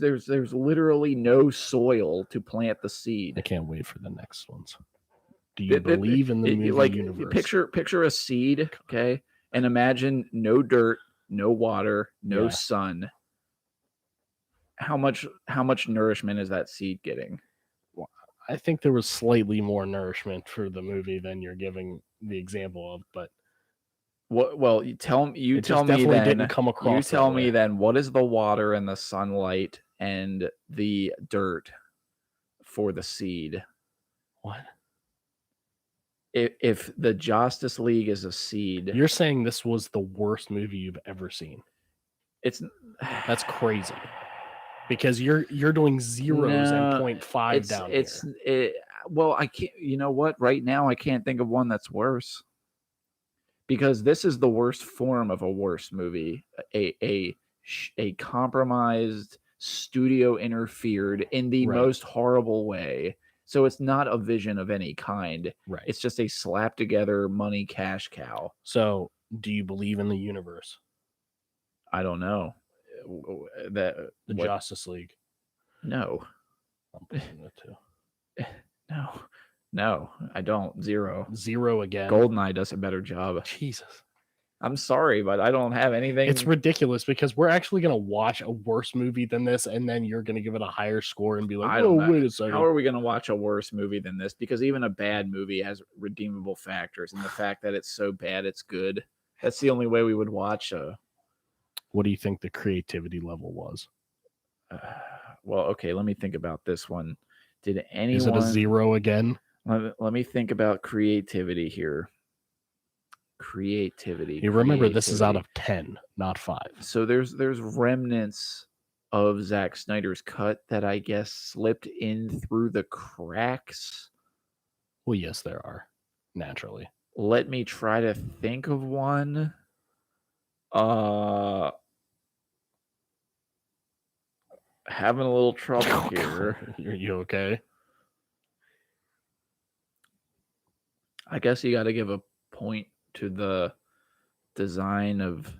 literally no soil to plant the I seed. can't wait for the next ones. Do you believe in the movie like universe? picture a seed, okay, and imagine no dirt, no water, no Yeah. sun. How much nourishment is that seed getting? I think there was slightly more nourishment for the movie than you're giving the example of, but Well, you tell it me definitely then. didn't come You across. tell that me way. then. What is the water and the sunlight and the dirt for the seed? What? If the Justice League is a seed, You're saying this was the worst movie you've ever seen? it's That's crazy. Because you're doing zeros and No, 0.5 down here. Well, I can't. You know what? Right now, I can't think of one that's worse. Because this is the worst form of a worst movie, a compromised studio interfered in the Right. most horrible way. So it's not a vision of any kind. Right. It's just a slap together money cash cow. So, do you believe in the universe, I don't know. That the what- Justice League? No, I'm putting it too. no, I don't. Zero. Again. Goldeneye does a better job. Jesus. I'm sorry, but I don't have anything. It's ridiculous because we're actually going to watch a worse movie than this, and then you're going to give it a higher score and be like, I oh, don't know. wait a second. How are we going to watch a worse movie than this? Because even a bad movie has redeemable factors, and the fact that it's so bad it's good. That's the only way we would watch a. What do you think the creativity level was? Well, okay, let me think about this one. Did anyone? Is it a 0 again? Let me think about creativity here. Creativity. You remember this is out of 10, not 5. So there's remnants of Zack Snyder's cut that I guess slipped in through the cracks. Well, yes, there are, naturally. Let me try to think of one. Having a little trouble here. Are you okay? I guess you got to give a point to the design of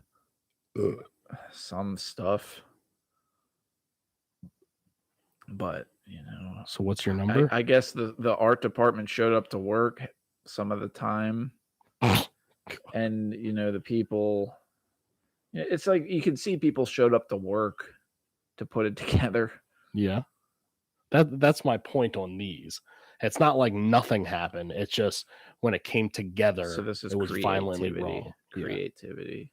some stuff. But, you know. So what's your number? I guess the art department showed up to work some of the time. And, you know, the people. It's like you can see people showed up to work to put it together. Yeah. That's my point on these. It's not like nothing happened. It's just when it came together, So this is it was violently creativity. wrong. Yeah. Creativity.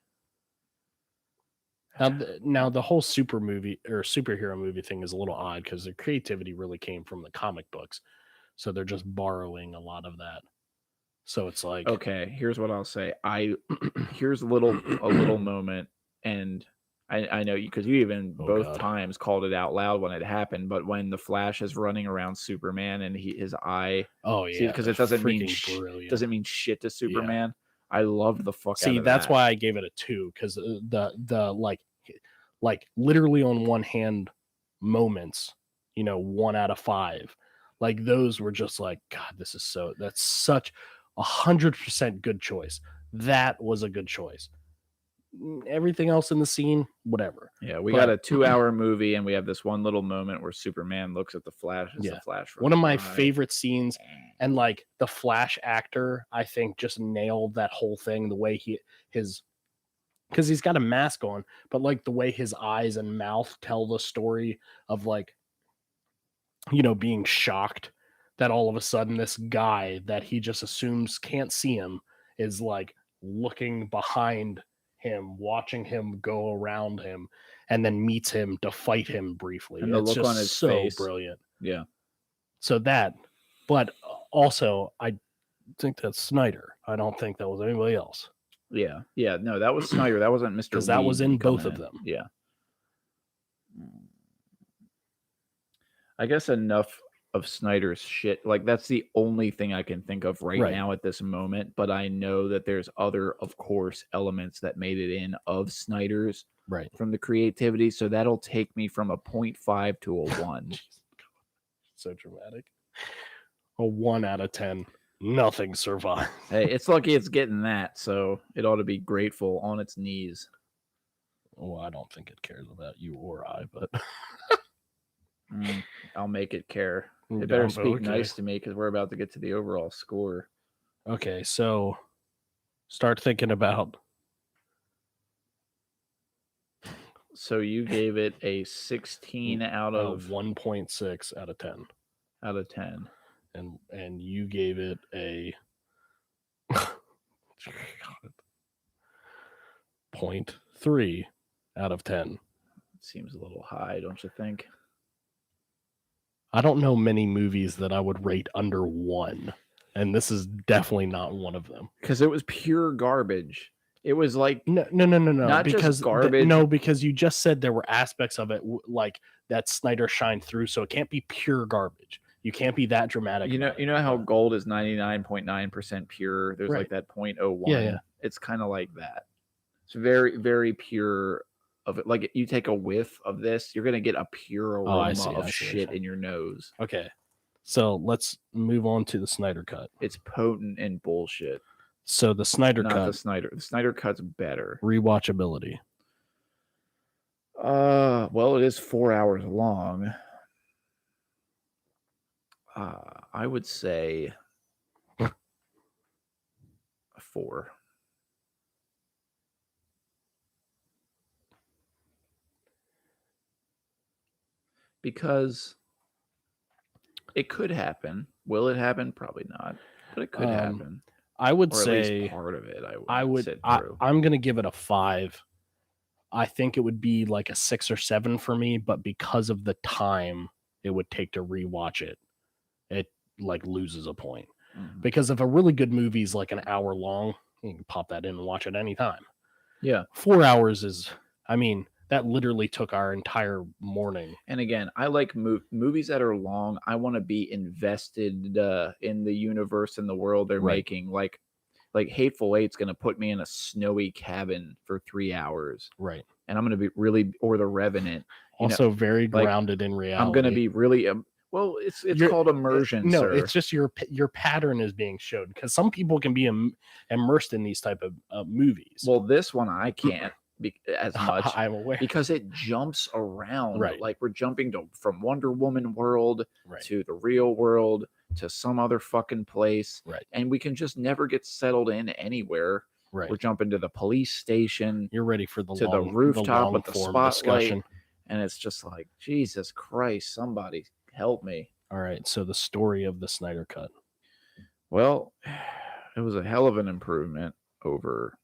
Now the whole superhero movie thing is a little odd because the creativity really came from the comic books. So they're just borrowing a lot of that. So it's like, Okay, here's what I'll say. Here's a little moment, and I know you because you even both times called it out loud when it happened. But when the Flash is running around Superman and his eye, oh yeah, because it doesn't mean brilliant. doesn't mean shit to Superman. I loved the fuck. See, out of that's that. why I gave it a 2 because the like literally on one hand moments, 1 out of 5, like those were just like, God, that's such 100% good choice. That was a good choice. Everything else in the scene, whatever. Yeah, we got a 2-hour movie, and we have this one little moment where Superman looks at the Flash. As the Flash. One of my favorite scenes, and like the Flash actor, I think just nailed that whole thing. The way because he's got a mask on, but like the way his eyes and mouth tell the story of like, being shocked that all of a sudden this guy that he just assumes can't see him is like looking behind him, watching him go around him, and then meets him to fight him briefly. And the it's look just on his so face. brilliant. Yeah. So but also I think that's Snyder. I don't think that was anybody else. Yeah. No, that was Snyder. That wasn't Mr. Because that was in both of them. Yeah. I guess enough of Snyder's shit. Like that's the only thing I can think of right now at this moment. But I know that there's other, of course, elements that made it in of Snyder's from the creativity. So that'll take me from a 0.5 to a 1. So dramatic. A 1 out of 10. Nothing survived. Hey, it's lucky it's getting that, so it ought to be grateful on its knees. Well, I don't think it cares about you or I, but I'll make it care. Yeah, It better but speak okay. nice to me because we're about to get to the overall score. Okay, so start thinking about. So you gave it a 16 out of 1.6 out of 10, 10. and you gave it a 0.3 out of 10. Seems a little high, don't you think? I don't know many movies that I would rate under 1, and this is definitely not one of them. Because it was pure garbage. It was like No. Not just Because garbage. no, because you just said there were aspects of it like that Snyder shined through, so it can't be pure garbage. You can't be that dramatic. you about it. know how gold is 99.9% pure. There's like Right. that 0.01. Yeah. It's kind of like that. It's very, very pure of it. Like you take a whiff of this, you're gonna get a pure Oh, I aroma see, I of see what you're shit saying. in your nose. Okay, so let's move on to the Snyder Cut. It's potent and bullshit. So the Snyder Not Cut, the Snyder. The Snyder Cut's better. rewatchability. Well, it is 4 hours long. I would say a 4. Because it could happen. Will it happen? Probably not. But it could happen. I would Or at say least part of it. I'm going to give it a 5. I think it would be like a 6 or 7 for me, but because of the time it would take to rewatch it, it like loses a point. Mhm. Because if a really good movie is like an hour long, you can pop that in and watch it anytime. Yeah. 4 hours is, I mean, that literally took our entire morning. And again, I like movies that are long. I want to be invested in the universe and the world they're Right. making. Like Hateful Eight's going to put me in a snowy cabin for 3 hours. Right. And I'm going to be really, or The Revenant. Also very like, grounded in reality. I'm going to be really, well, it's called immersion. No, sir. it's just your pattern is being showed because some people can be immersed in these type of movies. Well, this one I can't be as much. I'm aware because it jumps around. Right. Like we're jumping from Wonder Woman world Right. to the real world to some other fucking place. Right. And we can just never get settled in anywhere. Right. We're jumping to the police station. You're ready for the rooftop with the spotlight. discussion. And it's just like, Jesus Christ, somebody help me. All right. So the story of the Snyder Cut. Well, it was a hell of an improvement over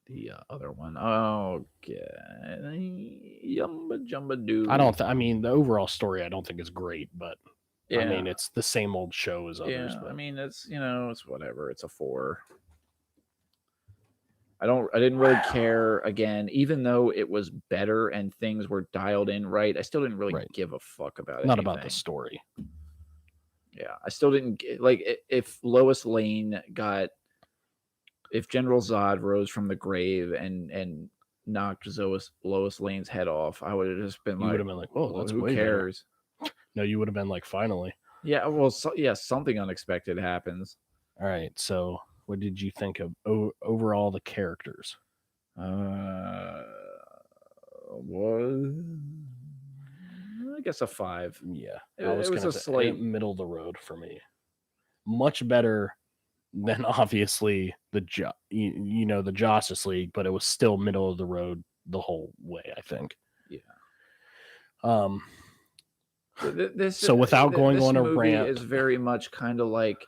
the other one. Okay. Yumba jumba doo. I mean, the overall story I don't think is great, but Yeah. I mean, it's the same old show as others. Yeah, But I mean, it's it's whatever. It's a 4. I didn't really care. Again, even though it was better and things were dialed in right, I still didn't really Right. give a fuck about it. not about the story. Yeah, I still didn't like if Lois Lane got, if General Zod rose from the grave and knocked Lois Lane's head off, I would have just been You like, would have been like, "Whoa, that's who way better." cares? No, you would have been like, "Finally." Yeah, well, something unexpected happens. All right. So, what did you think of overall the characters? Was I guess a 5. Yeah, It was was gonna a say, slight- middle of the road for me. Much better than obviously the the Justice League, but it was still middle of the road the whole way, I think. Yeah. So without going this on a movie rant, is very much kind of like,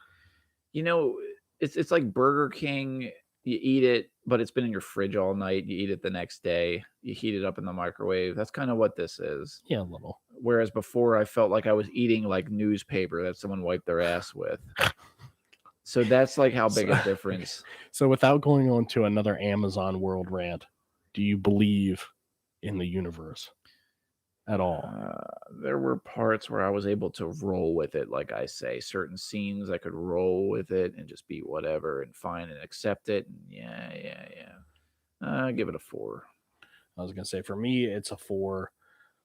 it's like Burger King. You eat it, but it's been in your fridge all night. You eat it the next day. You heat it up in the microwave. That's kind of what this is. yeah, a little. Whereas before, I felt like I was eating like newspaper that someone wiped their ass with. So that's like how big a difference. So without going on to another Amazon world rant, do you believe in the universe at all? There were parts where I was able to roll with it. Like I say, certain scenes I could roll with it and just be whatever and fine and accept it. And yeah. Give it a 4. I was gonna say for me, it's a 4,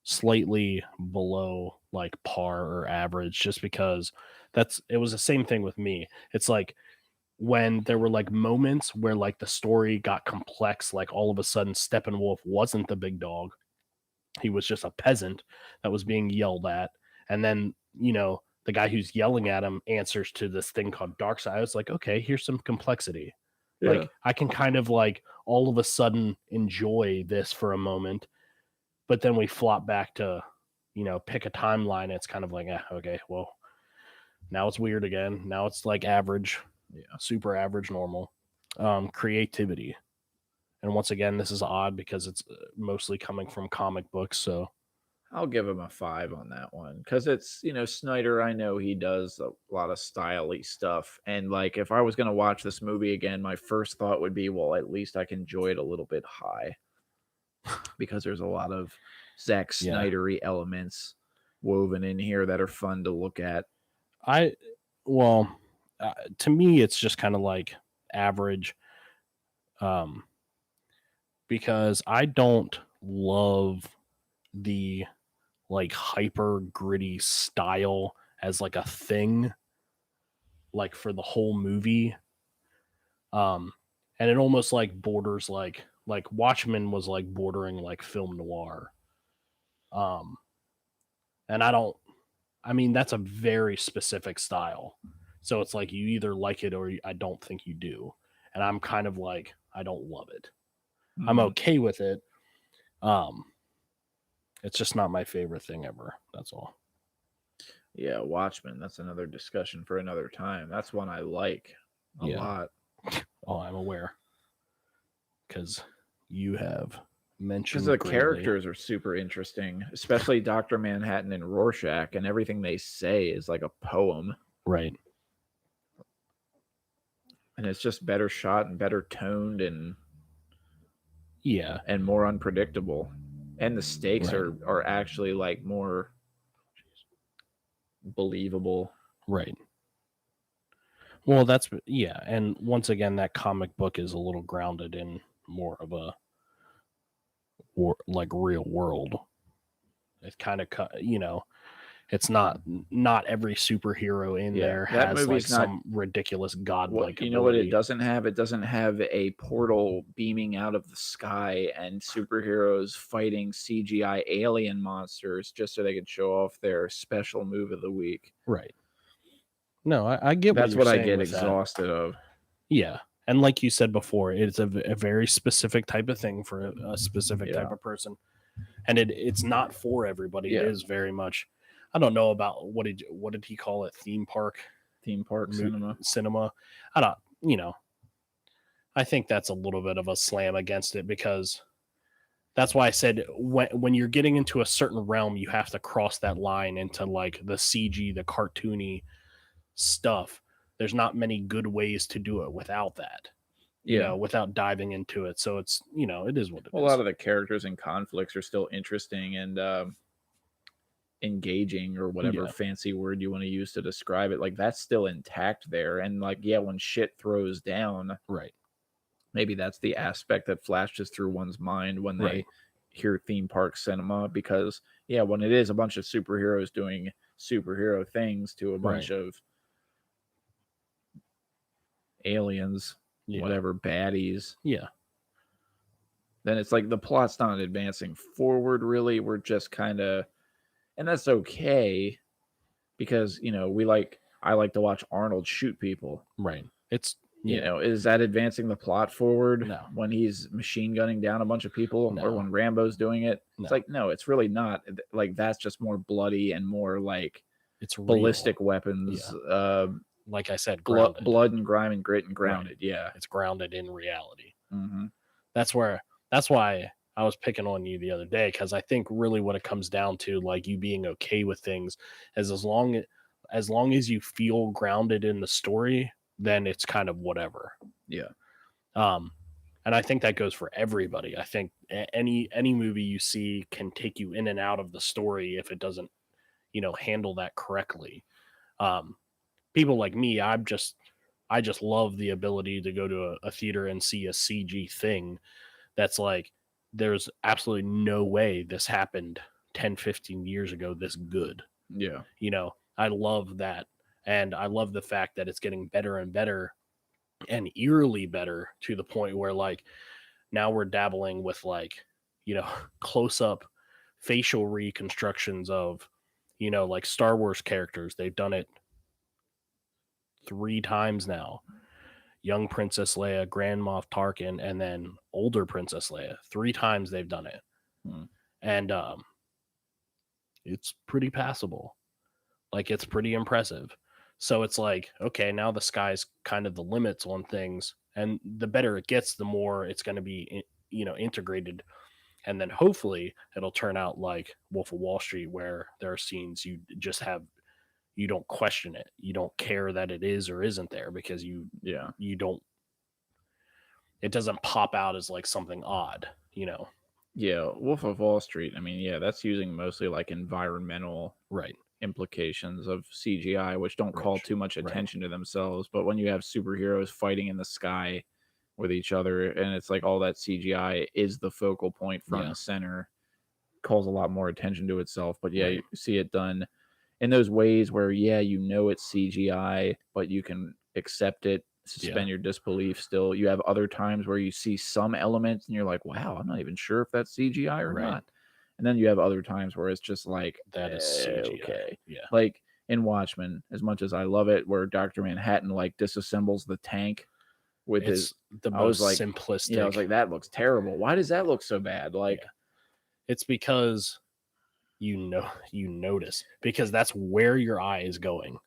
slightly below like par or average, just because it was the same thing with me. It's like when there were like moments where like the story got complex, like all of a sudden Steppenwolf wasn't the big dog. He was just a peasant that was being yelled at. And then, the guy who's yelling at him answers to this thing called Darkseid. I was like, okay, here's some complexity. Yeah. Like I can kind of like all of a sudden enjoy this for a moment, but then we flop back to, pick a timeline. It's kind of like, okay, well, now it's weird again. Now it's like average, super average, normal. Creativity. And once again, this is odd because it's mostly coming from comic books. So I'll give him a 5 on that one because it's, Snyder. I know he does a lot of styly stuff. And like, if I was going to watch this movie again, my first thought would be, well, at least I can enjoy it a little bit high because there's a lot of Zack Snydery elements woven in here that are fun to look at. To me, it's just kind of like average. Because I don't love the like hyper gritty style as like a thing, like for the whole movie. And it almost like borders like Watchmen was like bordering like film noir. And I mean, that's a very specific style. So it's like you either like it or I don't think you do. And I'm kind of like, I don't love it. I'm okay with it. It's just not my favorite thing ever. That's all. Yeah, Watchmen. That's another discussion for another time. That's one I like a lot. Oh, I'm aware. Because you have mentioned because the greatly. characters are super interesting, especially Dr. Manhattan and Rorschach, and everything they say is like a poem. Right. And it's just better shot and better toned and more unpredictable. And the stakes are actually like more believable. Right. Well, and once again, that comic book is a little grounded in more of a like real world. It's kind of it's not every superhero in there has like some ridiculous godlike ability. What it doesn't have? It doesn't have a portal beaming out of the sky and superheroes fighting CGI alien monsters just so they could show off their special move of the week. Right. No, I get that's what I saying get with exhausted that. of. Yeah. And like you said before, it's a very specific type of thing for a specific type of person. And it's not for everybody. It is very much. I don't know about what did he call it? Theme park cinema. I don't, I think that's a little bit of a slam against it because that's why I said when you're getting into a certain realm, you have to cross that line into like the CG, the cartoony stuff. There's not many good ways to do it without that. Without diving into it. So it's, it is what it is. A lot of the characters and conflicts are still interesting and engaging or whatever fancy word you want to use to describe it. Like that's still intact there. And like, when shit throws down, right. Maybe that's the aspect that flashes through one's mind when they hear theme park cinema, because when it is a bunch of superheroes doing superhero things to a bunch of aliens, whatever baddies, then it's like the plot's not advancing forward really. We're just kind of, and that's okay because I like to watch Arnold shoot people. Right. It's is that advancing the plot forward? No. When he's machine gunning down a bunch of people, No. or when Rambo's doing it, No. it's like no, it's really not. Like that's just more bloody and more like it's ballistic weapons. Like I said, blood and grime and grit and grounded. Right. Yeah, it's grounded in reality. Mm-hmm. That's why I was picking on you the other day, because I think really what it comes down to, like you being okay with things, is as long as you feel grounded in the story, then it's kind of whatever. Yeah. And I think that goes for everybody. I think any movie you see can take you in and out of the story if it doesn't, handle that correctly. People like me, I just love the ability to go to a theater and see a CG thing that's like, there's absolutely no way this happened 10, 15 years ago this good. Yeah. I love that. And I love the fact that it's getting better and better and eerily better, to the point where like now we're dabbling with like, close up facial reconstructions of, like Star Wars characters. They've done it 3 times now. Young Princess Leia, Grand Moff Tarkin, and then older Princess Leia. 3 times they've done it. And it's pretty passable. Like, it's pretty impressive. So it's like, okay, now the sky's kind of the limits on things, and the better it gets, the more it's going to be, integrated. And then hopefully it'll turn out like Wolf of Wall Street, where there are scenes you don't question it. You don't care that it is or isn't there, because you don't, it doesn't pop out as like something odd, Yeah, Wolf of Wall Street. I mean, yeah, that's using mostly like environmental Right. implications of CGI, which don't call too much attention to themselves. But when you have superheroes fighting in the sky with each other, and it's like all that CGI is the focal point, front and center, calls a lot more attention to itself. But yeah, you see it done in those ways where, it's CGI, but you can accept it, suspend your disbelief still. You have other times where you see some elements and you're like, wow, I'm not even sure if that's CGI or not. And then you have other times where it's just like, that is CGI. Okay. Yeah. Like in Watchmen, as much as I love it, where Dr. Manhattan like disassembles the tank with It's the I was most like, simplistic. Yeah, I was like, that looks terrible. Why does that look so bad? Like, it's because you notice, because that's where your eye is going.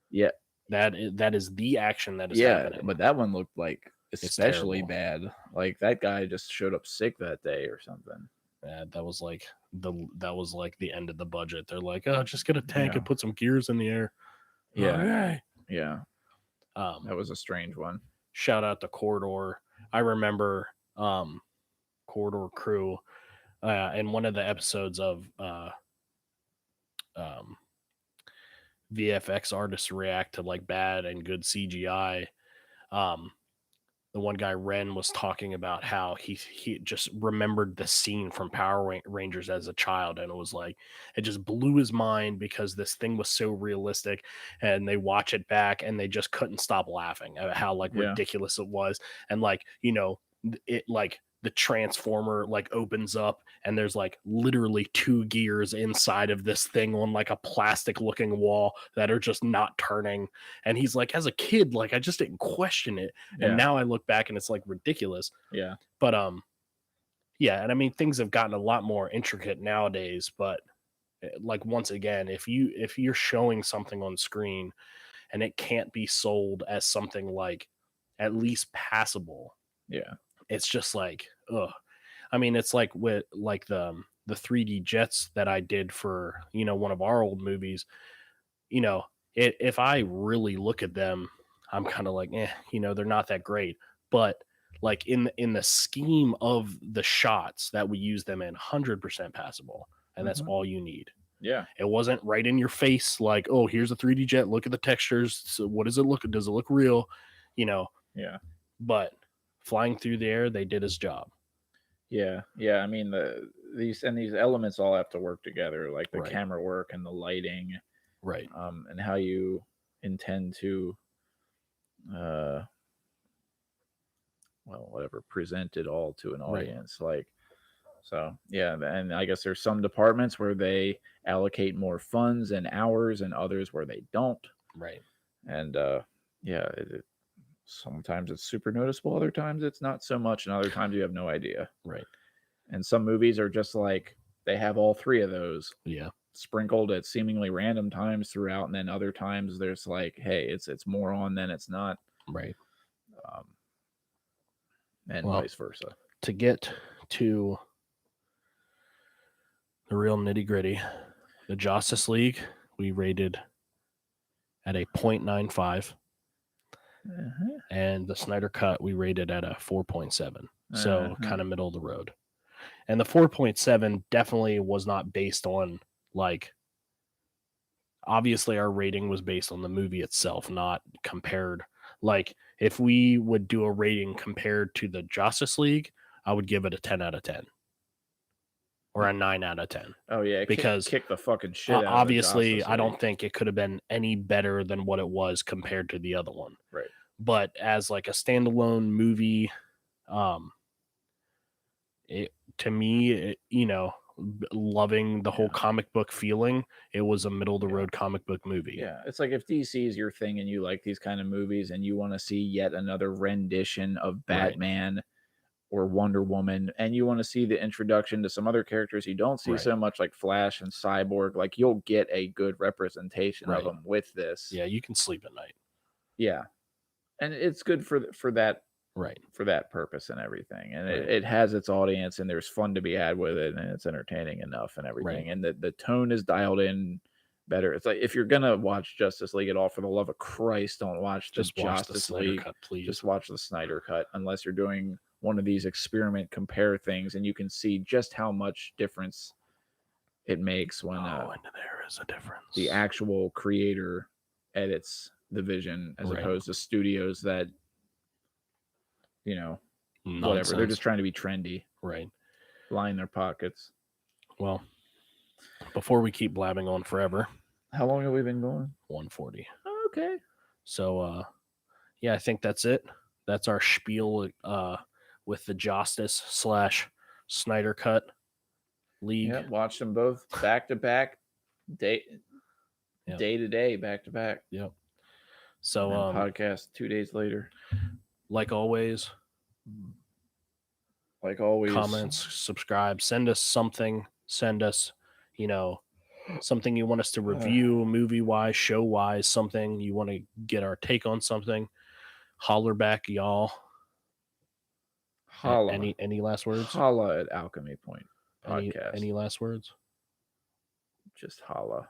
Yeah. That is the action that is happening. But that one looked like especially terrible. bad. Like that guy just showed up sick that day or something. That was like the end of the budget. They're like, oh, just get a tank and put some gears in the air. Yeah. Okay. Yeah. That was a strange one. Shout out to Corridor. I remember Corridor Crew in one of the episodes of VFX artists react to like bad and good CGI. The one guy, Ren, was talking about how he just remembered the scene from Power Rangers as a child, and it was like, it just blew his mind because this thing was so realistic, and they watch it back and they just couldn't stop laughing at how like ridiculous it was. And like, it like the transformer like opens up and there's like literally 2 gears inside of this thing on like a plastic looking wall that are just not turning. And he's like, as a kid, like I just didn't question it. And now I look back and it's like ridiculous. Yeah. But yeah, and I mean things have gotten a lot more intricate nowadays, but like once again, if you're showing something on screen and it can't be sold as something like at least passable, it's just like, ugh. I mean, it's like with like the 3D jets that I did for, one of our old movies, if I really look at them, I'm kind of like, they're not that great. But like in the scheme of the shots that we use them in, 100% passable. And that's all you need. Yeah. It wasn't right in your face. Like, oh, here's a 3D jet. Look at the textures. So what does it look? Does it look real? Yeah. But flying through the air, they did his job. Yeah. I mean, these elements all have to work together, like the camera work and the lighting, and how you intend to, present it all to an audience. Like, so yeah, and I guess there's some departments where they allocate more funds and hours, and others where they don't. And sometimes it's super noticeable, other times it's not so much, and other times you have no idea. And some movies are just like they have all 3 of those sprinkled at seemingly random times throughout, and then other times there's like, hey, it's more on than it's not, and vice versa. To get to the real nitty gritty, the Justice League we rated at a 0.95. And the Snyder Cut we rated at a 4.7. So kind of middle of the road. And the 4.7 definitely was not based on like, obviously our rating was based on the movie itself, not compared. Like if we would do a rating compared to the Justice League, I would give it a 10 out of 10 or a 9 out of 10. Oh yeah, because kick the fucking shit out obviously of I don't think it could have been any better than what it was compared to the other one. but as like a standalone movie, to me, loving the whole comic book feeling, it was a middle of the road comic book movie. Yeah, it's like if DC is your thing and you like these kind of movies and you want to see yet another rendition of Batman or Wonder Woman, and you want to see the introduction to some other characters you don't see so much, like Flash and Cyborg, like you'll get a good representation of them with this. Yeah, you can sleep at night. Yeah, and it's good for that. Right. For that purpose and everything. And it has its audience and there's fun to be had with it and it's entertaining enough and everything. And the tone is dialed in better. It's like if you're going to watch Justice League at all, for the love of Christ, don't watch the Justice League. Cut, please. Just watch the Snyder cut unless you're doing one of these experiment compare things and you can see just how much difference it makes when and there is a difference. The actual creator edits the vision as opposed to studios that whatever. They're just trying to be trendy. Right. Line their pockets. Well, before we keep blabbing on forever. How long have we been going? 140. Okay. So, I think that's it. That's our spiel with the Justice / Snyder Cut League. Yeah, watched them both back to back, day to day, back to back. Yep. So, podcast 2 days later. Like always, comments, subscribe, send us something, something you want us to review, movie wise, show wise, something you want to get our take on something. Holler back, y'all. Holla. Any last words? Holla at Alchemy Point podcast. Any last words? Just holla.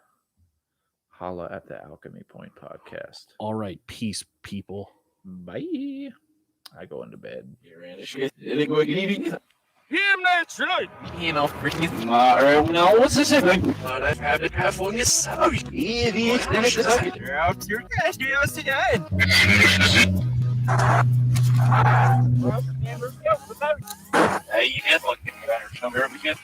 Holla at the Alchemy Point podcast. All right, peace, people. Bye. I go into bed. No, what's this? But I have it half on your side. You're out your cash, you're outside. Hey, you get looking better. Come here, we get.